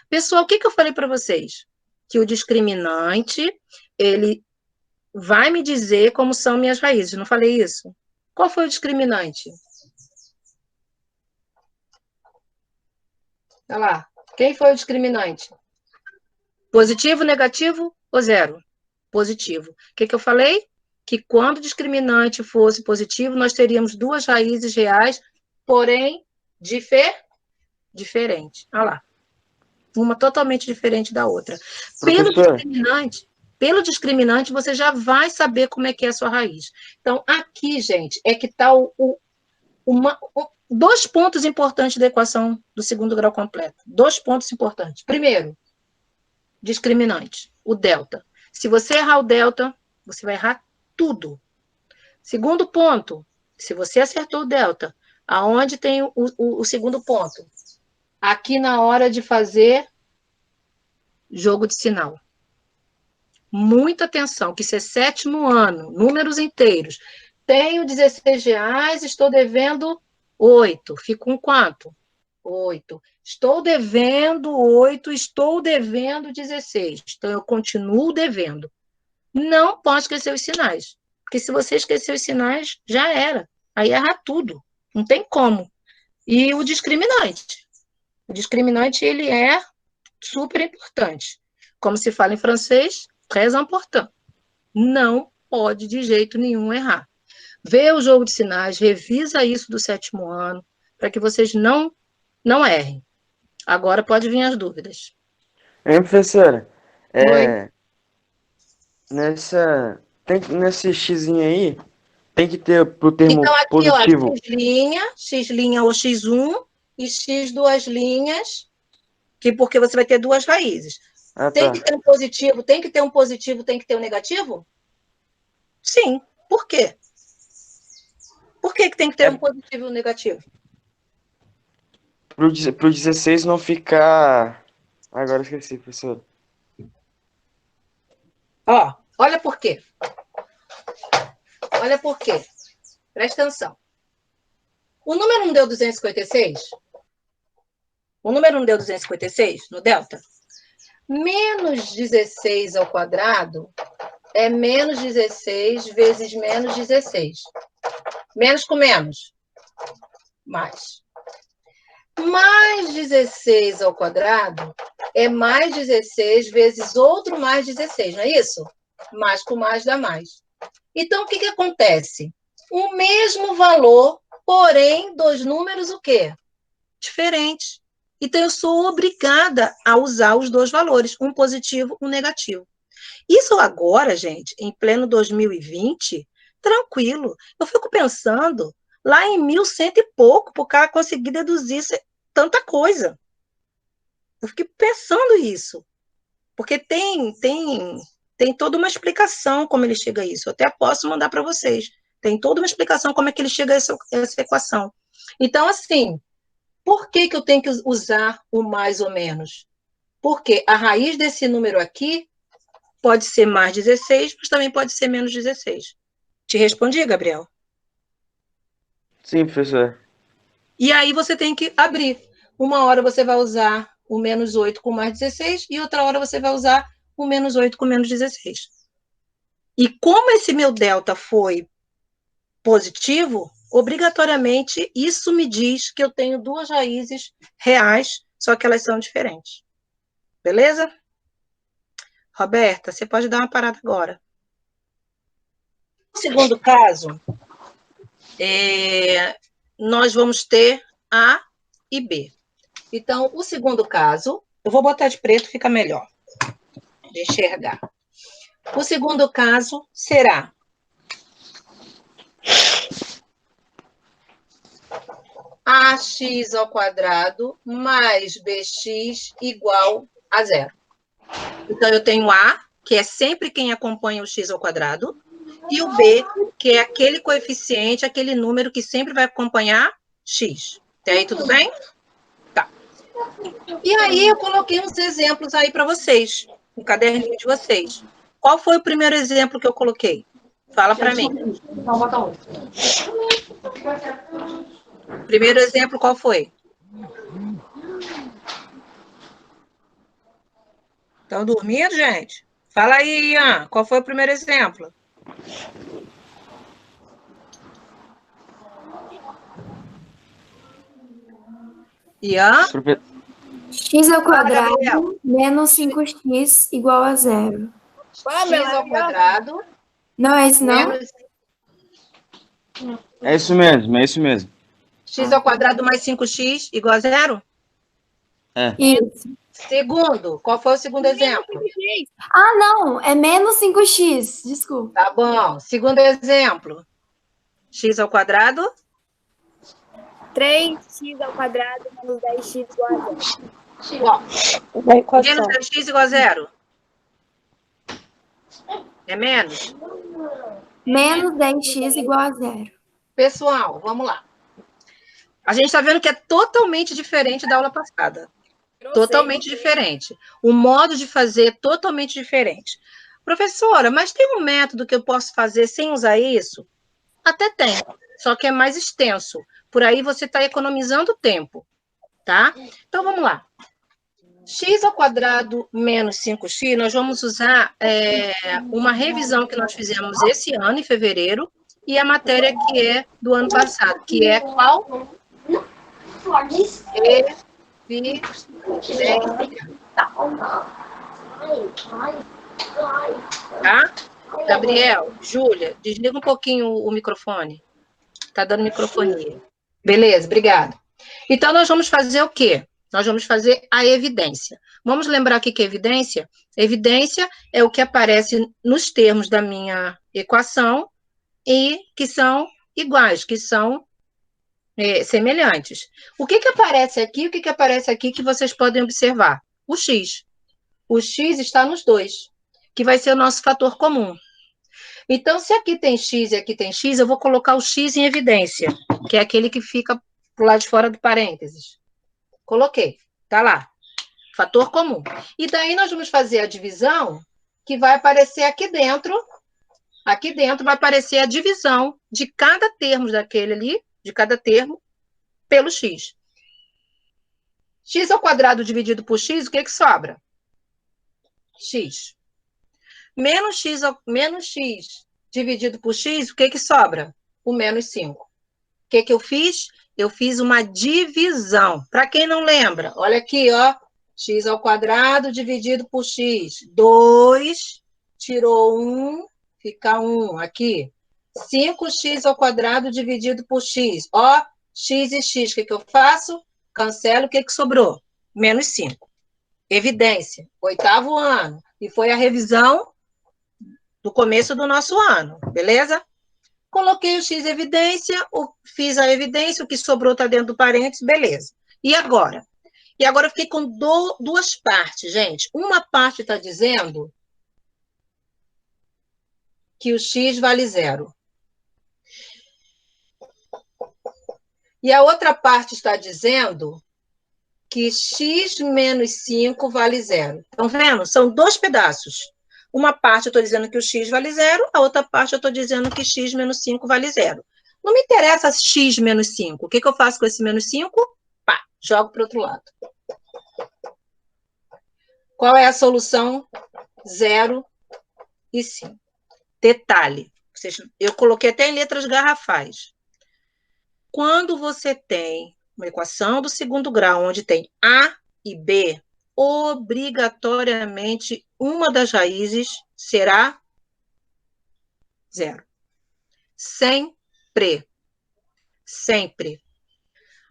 Pessoal, o que eu falei para vocês? Que o discriminante, ele vai me dizer como são minhas raízes, não falei isso? Qual foi o discriminante? Olha lá, quem foi o discriminante? Positivo, negativo ou zero? Positivo. O que eu falei? Que quando o discriminante fosse positivo, nós teríamos duas raízes reais, porém diferentes. Olha lá. Uma totalmente diferente da outra. Pelo discriminante, você já vai saber como é que é a sua raiz. Então, aqui, gente, é que está dois pontos importantes da equação do segundo grau completo. Dois pontos importantes. Primeiro, discriminante, o delta. Se você errar o delta, você vai errar tudo. Segundo ponto, se você acertou o delta, aonde tem o segundo ponto? Aqui na hora de fazer jogo de sinal. Muita atenção, que isso é 7º ano, números inteiros. Tenho 16 reais, estou devendo 8. Fico com quanto? 8. Estou devendo 8, estou devendo 16. Então, eu continuo devendo. Não pode esquecer os sinais. Porque se você esquecer os sinais, já era. Aí erra tudo. Não tem como. E o discriminante. O discriminante, ele é super importante. Como se fala em francês, très important. Não pode de jeito nenhum errar. Vê o jogo de sinais, revisa isso do 7º ano, para que vocês não errem. Agora pode vir as dúvidas. Hein, professora? Oi. Nesse xizinho aí, tem que ter pro termo Então, aqui, positivo. ó, x' ou x1 e x duas linhas, porque você vai ter duas raízes. Ah, Tem tá. que ter um positivo, tem que ter um positivo, tem que ter um negativo? Sim. Por quê? Por que tem que ter um positivo e um negativo? Pro 16 não ficar... Agora eu esqueci, professor. Ó, olha por quê. Olha por quê. Presta atenção. O número não deu 256? O número não deu 256 no delta? Menos 16 ao quadrado é menos 16 vezes menos 16. Menos com menos? Mais. Mais 16 ao quadrado é mais 16 vezes outro mais 16, não é isso? Mais com mais dá mais. Então, o que acontece? O mesmo valor, porém, dos números o quê? Diferentes. Então, eu sou obrigada a usar os dois valores, um positivo e um negativo. Isso agora, gente, em pleno 2020, tranquilo. Eu fico pensando lá em 1100 e pouco, para o cara conseguir deduzir tanta coisa. Eu fiquei pensando isso, porque tem toda uma explicação como ele chega a isso. Eu até posso mandar para vocês. Tem toda uma explicação como é que ele chega a essa equação. Então, assim, por que eu tenho que usar o mais ou menos? Porque a raiz desse número aqui pode ser mais 16, mas também pode ser menos 16. Te respondi, Gabriel? Sim, professor. E aí você tem que abrir. Uma hora você vai usar o menos 8 com mais 16 e outra hora você vai usar o menos 8 com menos 16. E como esse meu delta foi positivo, obrigatoriamente isso me diz que eu tenho duas raízes reais, só que elas são diferentes. Beleza? Roberta, você pode dar uma parada agora. No segundo caso, nós vamos ter A e B. Então, o segundo caso, eu vou botar de preto, fica melhor de enxergar. O segundo caso será ax ao quadrado mais bx igual a zero. Então, eu tenho A, que é sempre quem acompanha o x ao quadrado, e o B, que é aquele coeficiente, aquele número que sempre vai acompanhar x. Até aí, tudo bem? Tá. E aí, eu coloquei uns exemplos aí para vocês, no caderninho de vocês. Qual foi o primeiro exemplo que eu coloquei? Fala para mim. Primeiro exemplo, qual foi? Estão dormindo, gente? Fala aí, Ian. Qual foi o primeiro exemplo? Ian? X ao Fala, quadrado Gabriel. menos 5x igual a zero. X ao quadrado Não é isso, não? menos É isso mesmo, é isso mesmo. x ao quadrado mais 5x igual a zero? Isso. Segundo, qual foi o segundo exemplo? Ah, não, é menos 5x, desculpa. Tá bom. Segundo exemplo. X ao quadrado 3x ao quadrado menos 10x igual a zero. igual. Uma equação. Menos 10x igual a zero. É menos? Menos 10x igual a zero. Pessoal, vamos lá. A gente está vendo que é totalmente diferente da aula passada. Totalmente diferente. O modo de fazer é totalmente diferente. Professora, mas tem um método que eu posso fazer sem usar isso? Até tem, só que é mais extenso. Por aí você está economizando tempo, tá? Então, vamos lá. X ao quadrado menos 5x, nós vamos usar uma revisão que nós fizemos esse ano, em fevereiro, e a matéria que é do ano passado, que é qual? Tá? Gabriel, Júlia, desliga um pouquinho o microfone. Tá dando microfonia. Beleza, obrigada. Então, nós vamos fazer o quê? Nós vamos fazer a evidência. Vamos lembrar o que é evidência? Evidência é o que aparece nos termos da minha equação e que são iguais, que são semelhantes. O que aparece aqui e o que aparece aqui que vocês podem observar? O x. O x está nos dois, que vai ser o nosso fator comum. Então, se aqui tem x e aqui tem x, eu vou colocar o x em evidência, que é aquele que fica pro lado de fora do parênteses. Coloquei, tá lá. Fator comum. E daí nós vamos fazer a divisão, que vai aparecer aqui dentro. Aqui dentro vai aparecer a divisão de cada termo daquele ali, de cada termo, pelo x. X ao quadrado dividido por x, o que sobra? X. Menos x dividido por x, o que sobra? O menos 5. O que eu fiz? Eu fiz uma divisão. Para quem não lembra, olha aqui, ó. X ao quadrado dividido por x. 2, tirou 1, fica 1 aqui. 5x ao quadrado dividido por x. Ó, x e x, o que eu faço? Cancelo, o que sobrou? Menos 5. Evidência, 8º ano. E foi a revisão do começo do nosso ano, beleza? Coloquei o x em evidência, fiz a evidência, o que sobrou está dentro do parênteses, beleza. E agora? E agora eu fiquei com duas partes, gente. Uma parte está dizendo que o x vale 0. E a outra parte está dizendo que x menos 5 vale 0. Estão vendo? São dois pedaços. Uma parte eu estou dizendo que o x vale 0, a outra parte eu estou dizendo que x menos 5 vale 0. Não me interessa x menos 5. O que eu faço com esse menos 5? Pá, jogo para o outro lado. Qual é a solução? 0 e 5. Detalhe, eu coloquei até em letras garrafais. Quando você tem uma equação do segundo grau, onde tem A e B, obrigatoriamente uma das raízes será 0. Sempre. Sempre.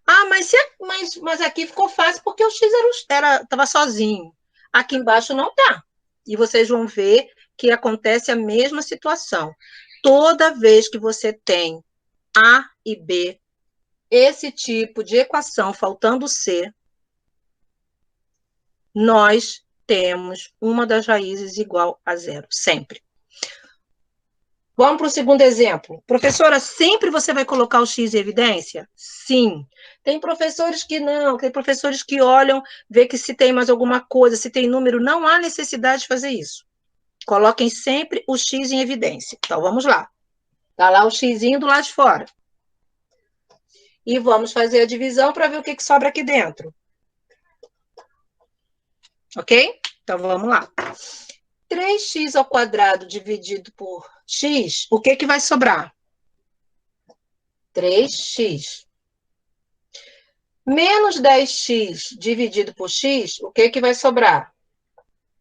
Ah, mas aqui ficou fácil porque o x estava sozinho. Aqui embaixo não está. E vocês vão ver que acontece a mesma situação. Toda vez que você tem A e B, esse tipo de equação faltando C, nós temos uma das raízes igual a 0, sempre. Vamos para o segundo exemplo. Professora, sempre você vai colocar o x em evidência? Sim. Tem professores que não, tem professores que olham, vê que se tem mais alguma coisa, se tem número, não há necessidade de fazer isso. Coloquem sempre o x em evidência. Então, vamos lá. Está lá o xzinho do lado de fora. E vamos fazer a divisão para ver o que sobra aqui dentro. Ok? Então, vamos lá. 3x ao quadrado dividido por x, o que vai sobrar? 3x. Menos 10x dividido por x, o que vai sobrar?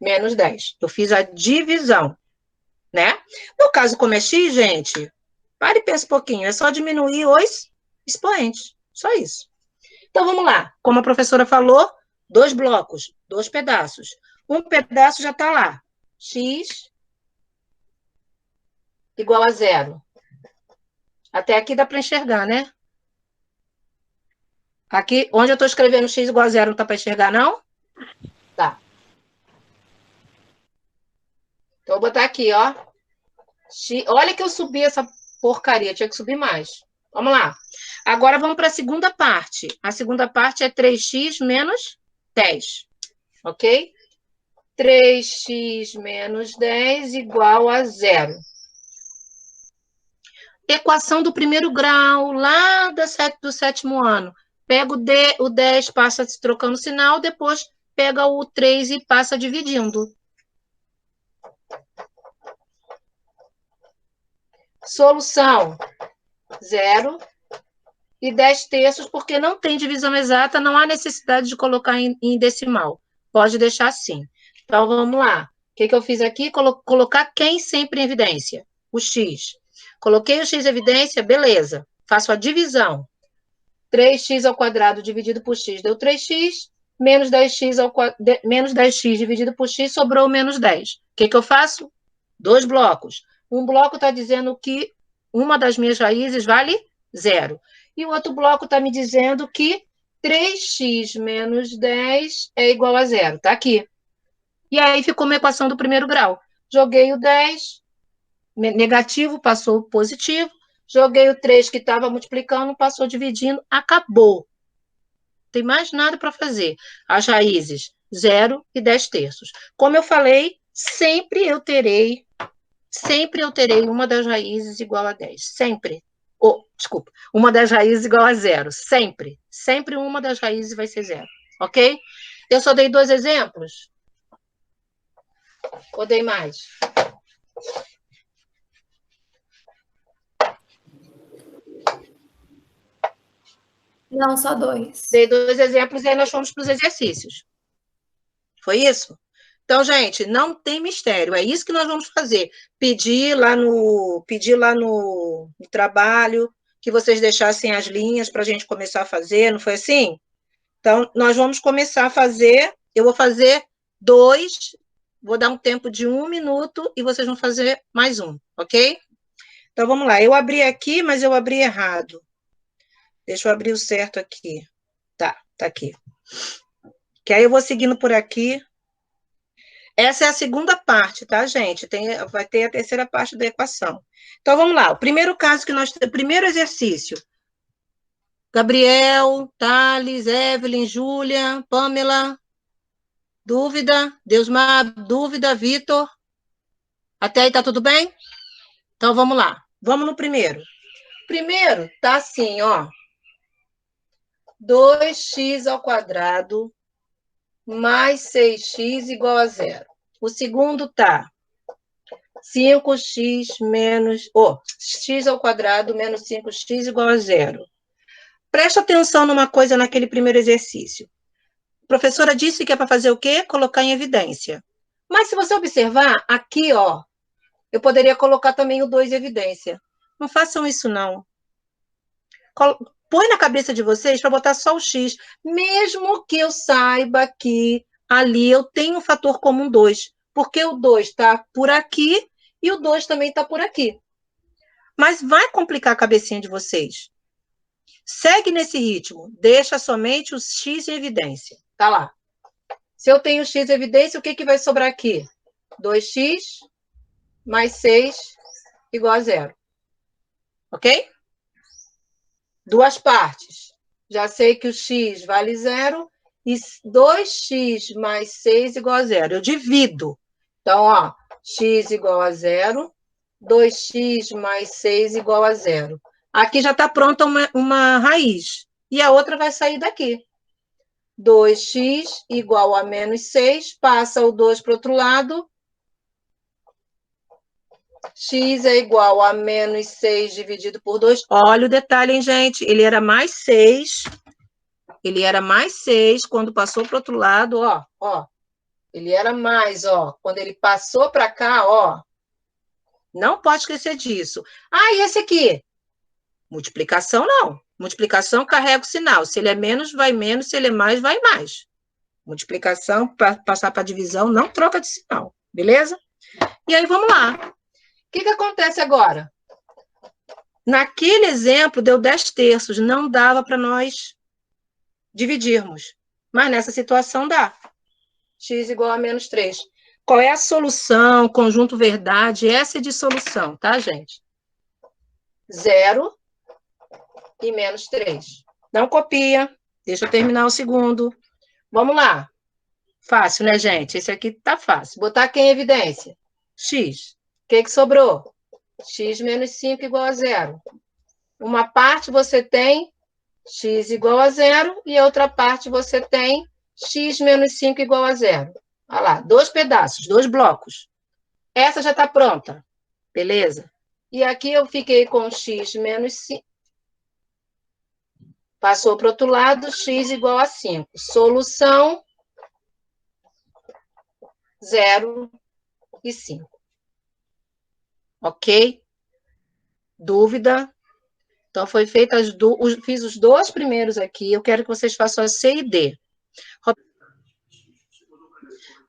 Menos 10. Eu fiz a divisão, né? No caso, como é x, gente, pare e pensa um pouquinho. É só diminuir os expoentes. Só isso. Então, vamos lá. Como a professora falou, 2 blocos, 2 pedaços. Um pedaço já está lá. X igual a 0. Até aqui dá para enxergar, né? Aqui, onde eu estou escrevendo x igual a 0, não está para enxergar, não? Tá. Então, vou botar aqui, ó. Olha que eu subi essa porcaria, tinha que subir mais. Vamos lá. Agora, vamos para a segunda parte. A segunda parte é 3x menos 10. Ok? 3x menos 10 igual a 0. Equação do primeiro grau, lá do 7º ano. Pega o 10, passa trocando sinal, depois pega o 3 e passa dividindo. Solução: 0 e 10 terços, porque não tem divisão exata, não há necessidade de colocar em decimal. Pode deixar assim. Então, vamos lá. O que eu fiz aqui? Colocar quem sempre em evidência? O x. Coloquei o x em evidência, beleza. Faço a divisão. 3x ao quadrado dividido por x deu 3x, menos 10x dividido por x sobrou menos 10. O que eu faço? 2 blocos. Um bloco está dizendo que uma das minhas raízes vale 0. E o outro bloco está me dizendo que 3x menos 10 é igual a 0. Está aqui. E aí ficou uma equação do primeiro grau. Joguei o 10, negativo, passou positivo. Joguei o 3 que estava multiplicando, passou dividindo, acabou. Não tem mais nada para fazer. As raízes, 0 e 10 terços. Como eu falei, sempre eu terei uma das raízes igual a 10. Sempre. Desculpa. Uma das raízes igual a 0. Sempre. Sempre uma das raízes vai ser 0. Ok? Eu só dei 2 exemplos? Ou dei mais? Não, só 2. Dei 2 exemplos e aí nós fomos para os exercícios. Foi isso? Então, gente, não tem mistério. É isso que nós vamos fazer. Pedir lá no trabalho que vocês deixassem as linhas para a gente começar a fazer, não foi assim? Então, nós vamos começar a fazer. Eu vou fazer 2, vou dar um tempo de 1 minuto e vocês vão fazer mais um, ok? Então, vamos lá. Eu abri aqui, mas eu abri errado. Deixa eu abrir o certo aqui. Tá aqui. Que aí eu vou seguindo por aqui. Essa é a segunda parte, tá, gente? Vai ter a terceira parte da equação. Então, vamos lá. O primeiro caso que nós temos, primeiro exercício. Gabriel, Thales, Evelyn, Júlia, Pamela. Dúvida? Deusmar, dúvida? Vitor? Até aí tá tudo bem? Então, vamos lá. Vamos no primeiro. Primeiro, tá assim, ó. 2x ao quadrado mais 6x igual a 0. O segundo tá 5x menos... x ao quadrado menos 5x igual a 0. Presta atenção numa coisa naquele primeiro exercício. A professora disse que é para fazer o quê? Colocar em evidência. Mas se você observar, aqui, ó, eu poderia colocar também o 2 em evidência. Não façam isso, não. Põe na cabeça de vocês para botar só o x, mesmo que eu saiba que ali eu tenho um fator comum 2, porque o 2 está por aqui e o 2 também está por aqui. Mas vai complicar a cabecinha de vocês. Segue nesse ritmo, deixa somente o x em evidência. Tá lá. Se eu tenho x em evidência, o que vai sobrar aqui? 2x mais 6 igual a 0. Ok? Duas partes. Já sei que o x vale 0 e 2x mais 6 igual a 0. Eu divido. Então, ó, x igual a 0, 2x mais 6 igual a 0. Aqui já está pronta uma raiz. E a outra vai sair daqui. 2x igual a menos 6, passa o 2 para o outro lado. X é igual a menos 6 dividido por 2. Olha o detalhe, hein, gente? Ele era mais 6. Ele era mais 6 quando passou para o outro lado, ó. Ele era mais, ó. Quando ele passou para cá, ó. Não pode esquecer disso. Ah, e esse aqui? Multiplicação, não. Multiplicação carrega o sinal. Se ele é menos, vai menos. Se ele é mais, vai mais. Multiplicação, para passar para divisão, não troca de sinal. Beleza? E aí, vamos lá. O que acontece agora? Naquele exemplo, deu 10 terços. Não dava para nós dividirmos. Mas nessa situação dá. X igual a menos 3. Qual é a solução? Conjunto verdade. Essa é de solução, tá, gente? 0 e menos 3. Não copia. Deixa eu terminar o segundo. Vamos lá. Fácil, né, gente? Esse aqui tá fácil. Botar aqui em evidência. X. O que sobrou? X menos 5 igual a 0. Uma parte você tem x igual a 0 e a outra parte você tem x menos 5 igual a 0. Olha lá, 2 pedaços, 2 blocos. Essa já está pronta. Beleza? E aqui eu fiquei com x menos 5. Passou para o outro lado, x igual a 5. Solução 0 e 5. Ok? Dúvida? Então, foi feita fiz os 2 primeiros aqui. Eu quero que vocês façam a C e D.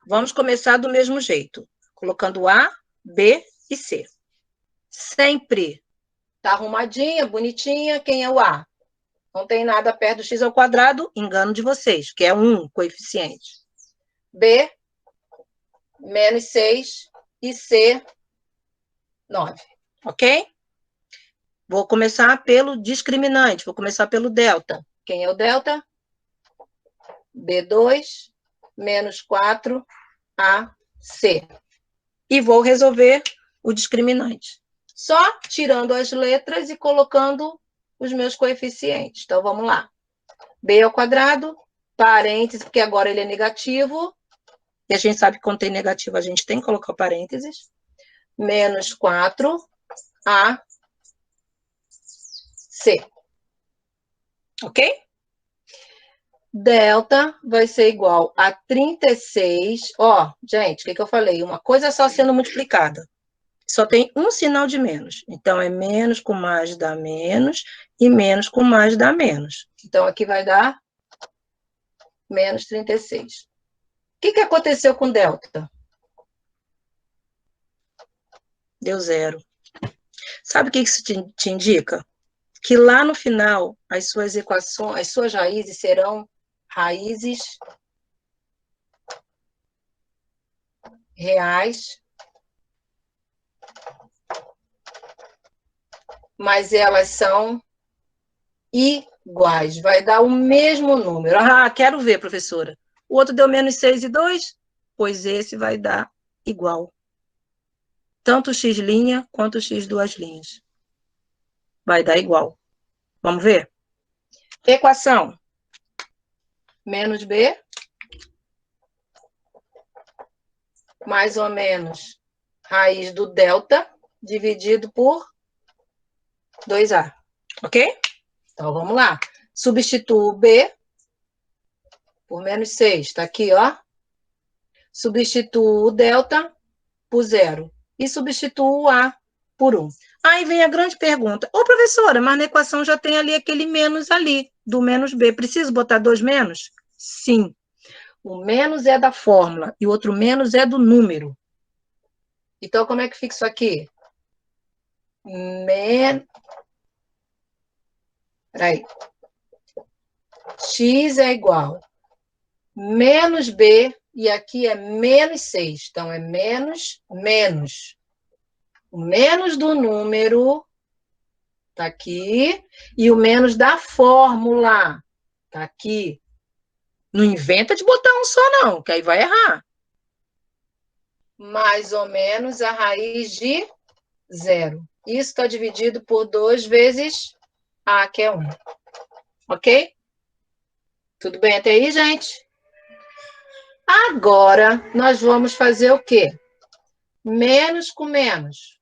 Vamos começar do mesmo jeito. Colocando A, B e C. Sempre tá arrumadinha, bonitinha. Quem é o A? Não tem nada perto do x ao quadrado. Engano de vocês, que é 1 coeficiente. B, menos 6 e C, 9. Ok? Vou começar pelo discriminante, vou começar pelo delta. Quem é o delta? B2 menos 4AC. E vou resolver o discriminante. Só tirando as letras e colocando os meus coeficientes. Então, vamos lá. B ao quadrado, parênteses, porque agora ele é negativo. E a gente sabe que quando tem negativo, a gente tem que colocar parênteses. Menos 4AC. Ok? delta vai ser igual a 36. Ó, gente, o que eu falei? Uma coisa só sendo multiplicada. Só tem um sinal de menos. Então, é menos com mais dá menos e menos com mais dá menos. Então, aqui vai dar menos 36. O que aconteceu com delta? Deu zero. Sabe o que isso te indica? Que lá no final, as suas equações, as suas raízes serão raízes reais, mas elas são iguais. Vai dar o mesmo número. Ah, quero ver, professora. O outro deu menos 6 e 2? Pois esse vai dar igual. Tanto o x' quanto o x duas linhas. Vai dar igual. Vamos ver? Equação. Menos b, mais ou menos raiz do delta, dividido por 2a. Ok? Então, vamos lá. Substituo o b por menos 6. Está aqui, ó. Substituo o delta por 0. E substituo o a por 1. Aí vem a grande pergunta. Ô, professora, mas na equação já tem ali aquele menos ali, do menos b. Preciso botar 2 menos? Sim. O menos é da fórmula e o outro menos é do número. Então, como é que fica isso aqui? Peraí. X é igual menos b, e aqui é menos 6. Então, é menos. O menos do número está aqui, e o menos da fórmula está aqui. Não inventa de botar um só, não, que aí vai errar. Mais ou menos a raiz de 0. Isso está dividido por 2 vezes a, que é 1. Ok? Tudo bem até aí, gente? Agora, nós vamos fazer o quê? Menos com menos.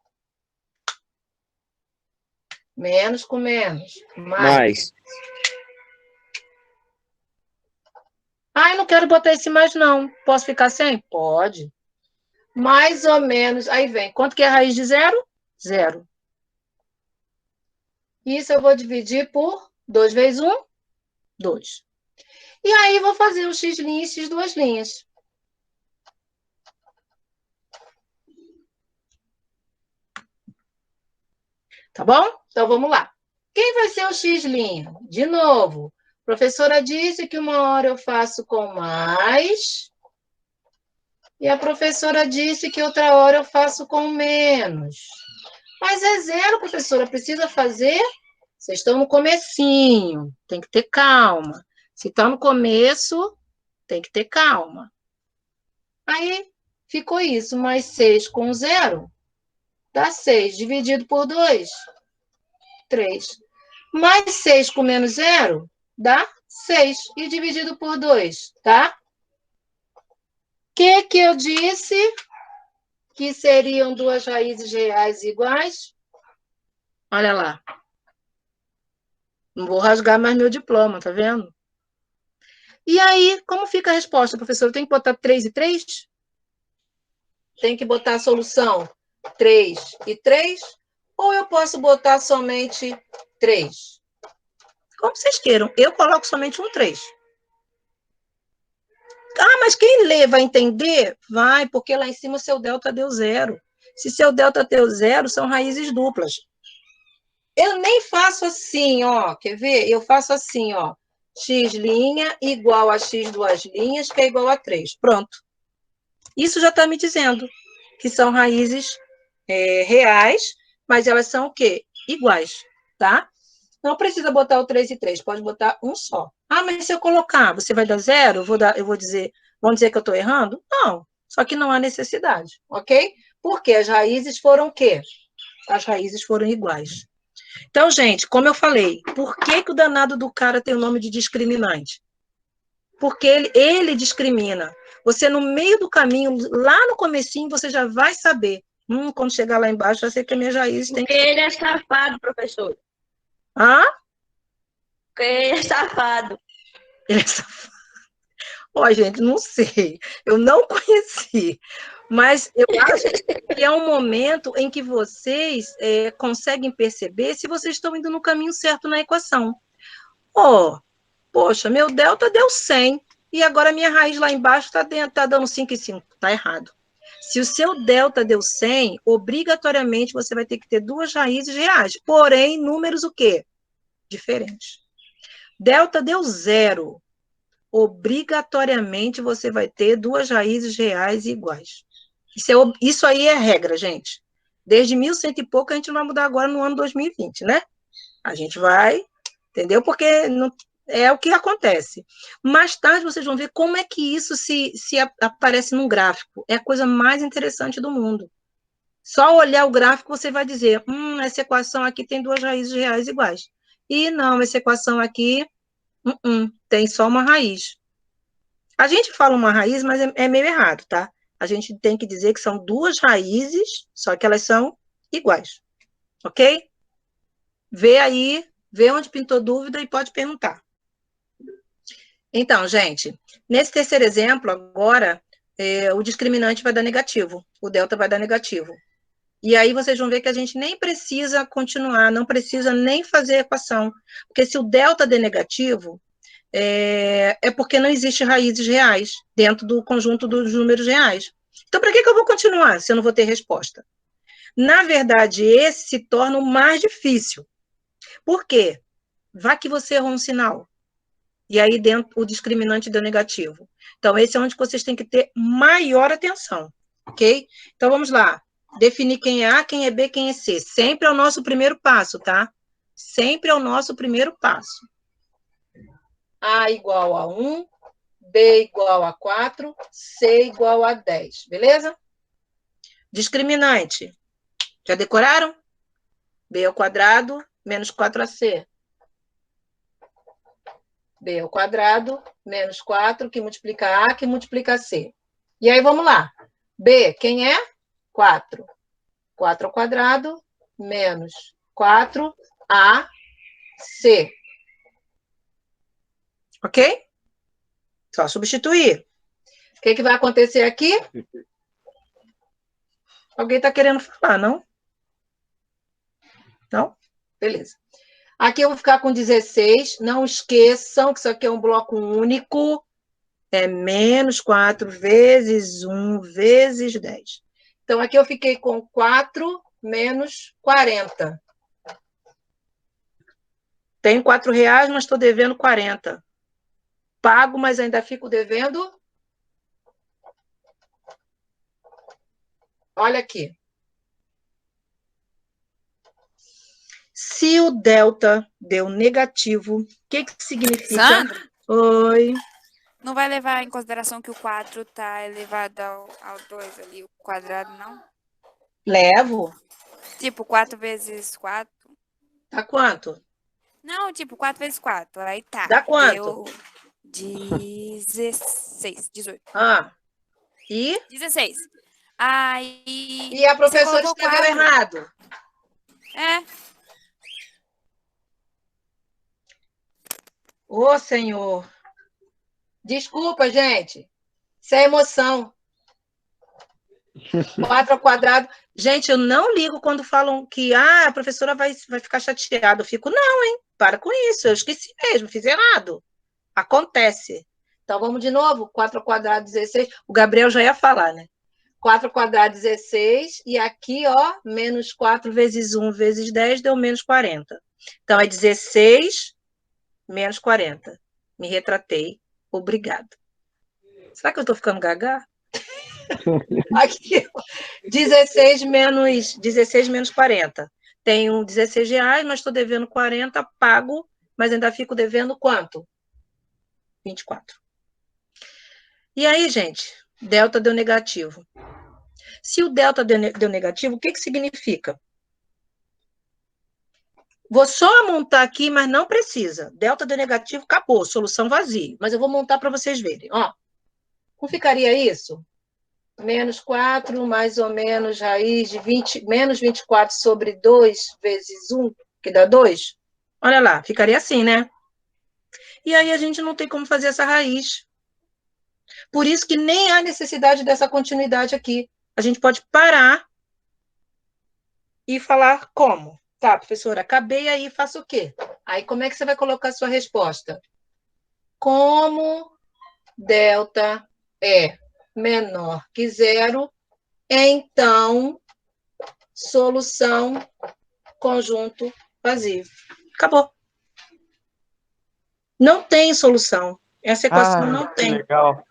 Menos com menos. Mais. Ah, eu não quero botar esse mais, não. Posso ficar sem? Pode. Mais ou menos. Aí vem. Quanto que é a raiz de 0? 0. Isso eu vou dividir por 2 vezes 1, 2. E aí, vou fazer o x' e x duas linhas. Tá bom? Então, vamos lá. Quem vai ser o x'? De novo, a professora disse que uma hora eu faço com mais, e a professora disse que outra hora eu faço com menos. Mas é 0, professora, precisa fazer? Vocês estão no comecinho, tem que ter calma. Se está no começo, tem que ter calma. Aí, ficou isso, mais 6 com 0, dá 6, dividido por 2, 3. Mais 6 com menos 0, dá 6, e dividido por 2, tá? O que eu disse que seriam duas raízes reais iguais? Olha lá. Não vou rasgar mais meu diploma, tá vendo? E aí, como fica a resposta, professor? Eu tenho que botar 3 e 3? Tem que botar a solução 3 e 3? Ou eu posso botar somente 3? Como vocês queiram. Eu coloco somente um 3. Ah, mas quem lê vai entender? Vai, porque lá em cima o seu delta deu 0. Se seu delta deu 0, são raízes duplas. Eu nem faço assim, ó. Quer ver? Eu faço assim, ó. X' igual a x duas linhas, que é igual a 3. Pronto. Isso já está me dizendo que são raízes reais, mas elas são o quê? Iguais, tá? Não precisa botar o 3 e 3, pode botar um só. Ah, mas se eu colocar, você vai dar 0? Vão dizer que eu estou errando? Não, só que não há necessidade, ok? Porque as raízes foram o quê? As raízes foram iguais. Então, gente, como eu falei, por que o danado do cara tem o nome de discriminante? Porque ele discrimina. Você, no meio do caminho, lá no comecinho, você já vai saber. Quando chegar lá embaixo, já sei que a minha raiz tem que... Porque ele é safado, professor. Hã? Porque ele é safado. Ele é safado. Ó, gente, não sei. Eu não conheci. Mas eu acho que é um momento em que vocês conseguem perceber se vocês estão indo no caminho certo na equação. Ó, poxa, meu delta deu 100, e agora minha raiz lá embaixo tá dando 5,5. Tá errado. Se o seu delta deu 100, obrigatoriamente você vai ter que ter duas raízes reais. Porém, números o quê? Diferentes. Delta deu 0. Obrigatoriamente você vai ter duas raízes reais iguais. Isso aí é regra, gente. Desde 1100 e pouco, a gente não vai mudar agora no ano 2020, né? A gente vai, entendeu? Porque não, é o que acontece. Mais tarde vocês vão ver como é que isso se aparece num gráfico. É a coisa mais interessante do mundo. Só olhar o gráfico você vai dizer, essa equação aqui tem duas raízes reais iguais. E não, essa equação aqui tem só uma raiz. A gente fala uma raiz, mas é meio errado, tá? A gente tem que dizer que são duas raízes, só que elas são iguais. Ok? Vê aí, vê onde pintou dúvida e pode perguntar. Então, gente, nesse terceiro exemplo, agora, o discriminante vai dar negativo, o delta vai dar negativo. E aí vocês vão ver que a gente nem precisa continuar, não precisa nem fazer a equação, porque se o delta der negativo, é porque não existe raízes reais dentro do conjunto dos números reais. Então, para que eu vou continuar se eu não vou ter resposta? Na verdade, esse se torna o mais difícil. Por quê? Vai que você errou um sinal. E aí dentro o discriminante deu negativo. Então, esse é onde vocês têm que ter maior atenção. Ok? Então, vamos lá. Definir quem é A, quem é B, quem é C. Sempre é o nosso primeiro passo, tá? Sempre é o nosso primeiro passo. A igual a 1, B igual a 4, C igual a 10. Beleza? Discriminante. Já decoraram? B ao quadrado menos 4AC. B ao quadrado menos 4, que multiplica A, que multiplica C. E aí, vamos lá. B, quem é? 4. 4 ao quadrado menos 4AC. Ok? Só substituir. O que vai acontecer aqui? Alguém está querendo falar, não? Não? Beleza. Aqui eu vou ficar com 16. Não esqueçam que isso aqui é um bloco único. É menos 4 vezes 1 vezes 10. Então, aqui eu fiquei com 4 menos 40. Tenho R$4, mas estou devendo 40. Pago, mas ainda fico devendo. Olha aqui. Se o delta deu negativo, o que significa? Sandra, Oi. não vai levar em consideração que o 4 tá elevado ao 2 ali, o quadrado, não? Levo. Tipo, 4 vezes 4. Tá quanto? Não, tipo, 4 vezes 4. Aí tá. Dá quanto? Deu 16, 18. E? 16. Aí. E a professora você colocou escreveu 4. errado. Ô, Senhor. Desculpa, gente. Isso é emoção. 4 ao quadrado. Gente, eu não ligo quando falam que a professora vai ficar chateada. Eu fico, não, hein? Para com isso. Eu esqueci mesmo, fiz errado. Acontece. Então, vamos de novo. 4 ao quadrado, 16. O Gabriel já ia falar, né? 4 ao quadrado, 16. E aqui, ó, menos 4 vezes 1 vezes 10 deu menos 40. Então, é 16 menos 40. Me retratei. Obrigado. Será que eu estou ficando gaga? Aqui, 16 menos 40. Tenho R$16, mas estou devendo 40, pago, mas ainda fico devendo quanto? 24. E aí, gente, delta deu negativo. Se o delta deu negativo, o que significa? Vou só montar aqui, mas não precisa. Delta deu negativo, acabou, solução vazia. Mas eu vou montar para vocês verem. Ó, como ficaria isso? Menos 4, mais ou menos, raiz de menos 24 sobre 2 vezes 1, que dá 2. Olha lá, ficaria assim, né? e aí a gente não tem como fazer essa raiz. Por isso que nem há necessidade dessa continuidade aqui. A gente pode parar e falar como? Tá, professora, acabei aí, faço o quê? Aí como é que você vai colocar a sua resposta? Como delta é menor que zero, então solução conjunto vazio. Acabou. Não tem solução. Essa equação não que tem. legal.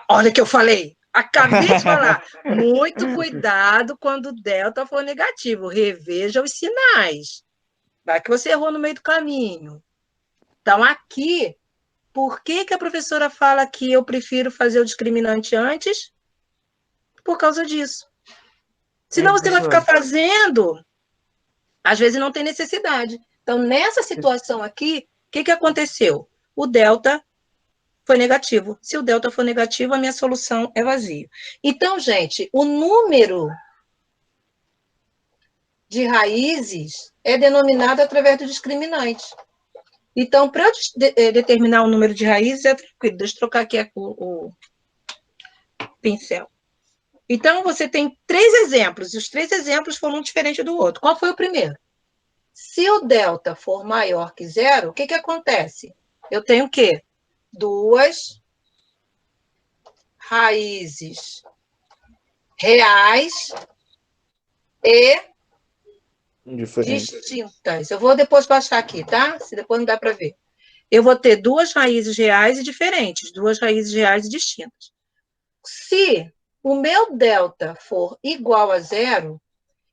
Olha o que eu falei. Acabei de falar. Muito cuidado quando o delta for negativo. Reveja os sinais. Vai que você errou no meio do caminho. Então, aqui, por que a professora fala que eu prefiro fazer o discriminante antes? Por causa disso. Senão você vai ficar fazendo, às vezes não tem necessidade. Então, nessa situação aqui, o que aconteceu? O delta foi negativo. Se o delta for negativo, a minha solução é vazio. Então, gente, o número de raízes é denominado através do discriminante. Então, para eu determinar o número de raízes, é tranquilo. Deixa eu trocar aqui o pincel. Então, você tem 3 exemplos, e os 3 exemplos foram um diferente do outro. Qual foi o primeiro? Se o delta for maior que zero, o que acontece? Eu tenho o quê? 2 raízes reais e distintas. Eu vou depois baixar aqui, tá? Se depois não dá para ver. Eu vou ter 2 raízes reais e diferentes, 2 raízes reais e distintas. Se o meu delta for igual a zero,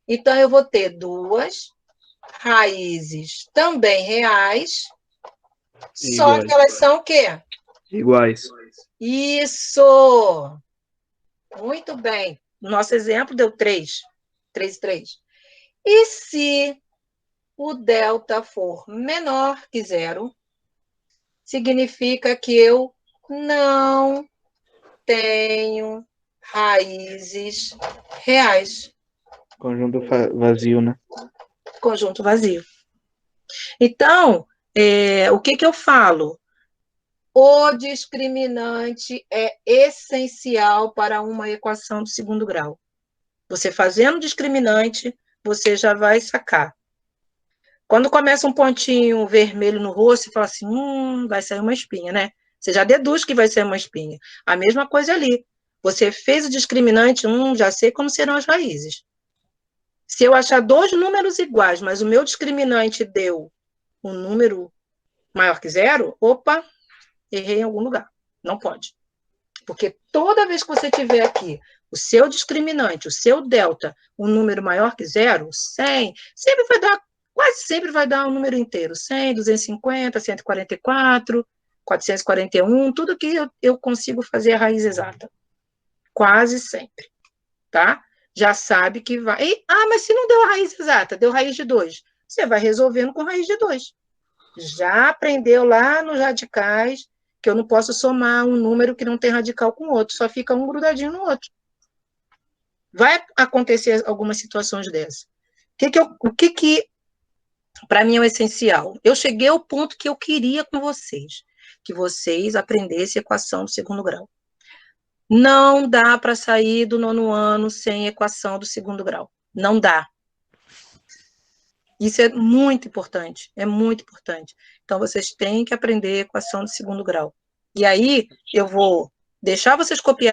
então eu vou ter 2 raízes também reais, só que elas são o quê? Iguais. Isso! Muito bem. Nosso exemplo deu 3. 3 e 3. E se o delta for menor que zero, significa que eu não tenho raízes reais. Conjunto vazio, né? Conjunto vazio. Então, o que eu falo? O discriminante é essencial para uma equação de segundo grau. Você fazendo discriminante, você já vai sacar. Quando começa um pontinho vermelho no rosto, você fala assim, vai sair uma espinha, né? Você já deduz que vai ser uma espinha. A mesma coisa ali. Você fez o discriminante, já sei como serão as raízes. Se eu achar 2 números iguais, mas o meu discriminante deu um número maior que zero, opa, errei em algum lugar. Não pode. Porque toda vez que você tiver aqui o seu discriminante, o seu delta, um número maior que zero, 100, quase sempre vai dar um número inteiro. 100, 250, 144, 441, tudo que eu consigo fazer a raiz exata. Quase sempre. Tá? Já sabe que vai... mas se não deu a raiz exata, deu raiz de 2. Você vai resolvendo com raiz de 2. Já aprendeu lá nos radicais que eu não posso somar um número que não tem radical com o outro, só fica um grudadinho no outro. Vai acontecer algumas situações dessas. O que para mim é o essencial? Eu cheguei ao ponto que eu queria com vocês, que vocês aprendessem equação do segundo grau. Não dá para sair do 9º ano sem equação do segundo grau. Não dá. Isso é muito importante, é muito importante. Então, vocês têm que aprender equação do segundo grau. E aí, eu vou deixar vocês copiarem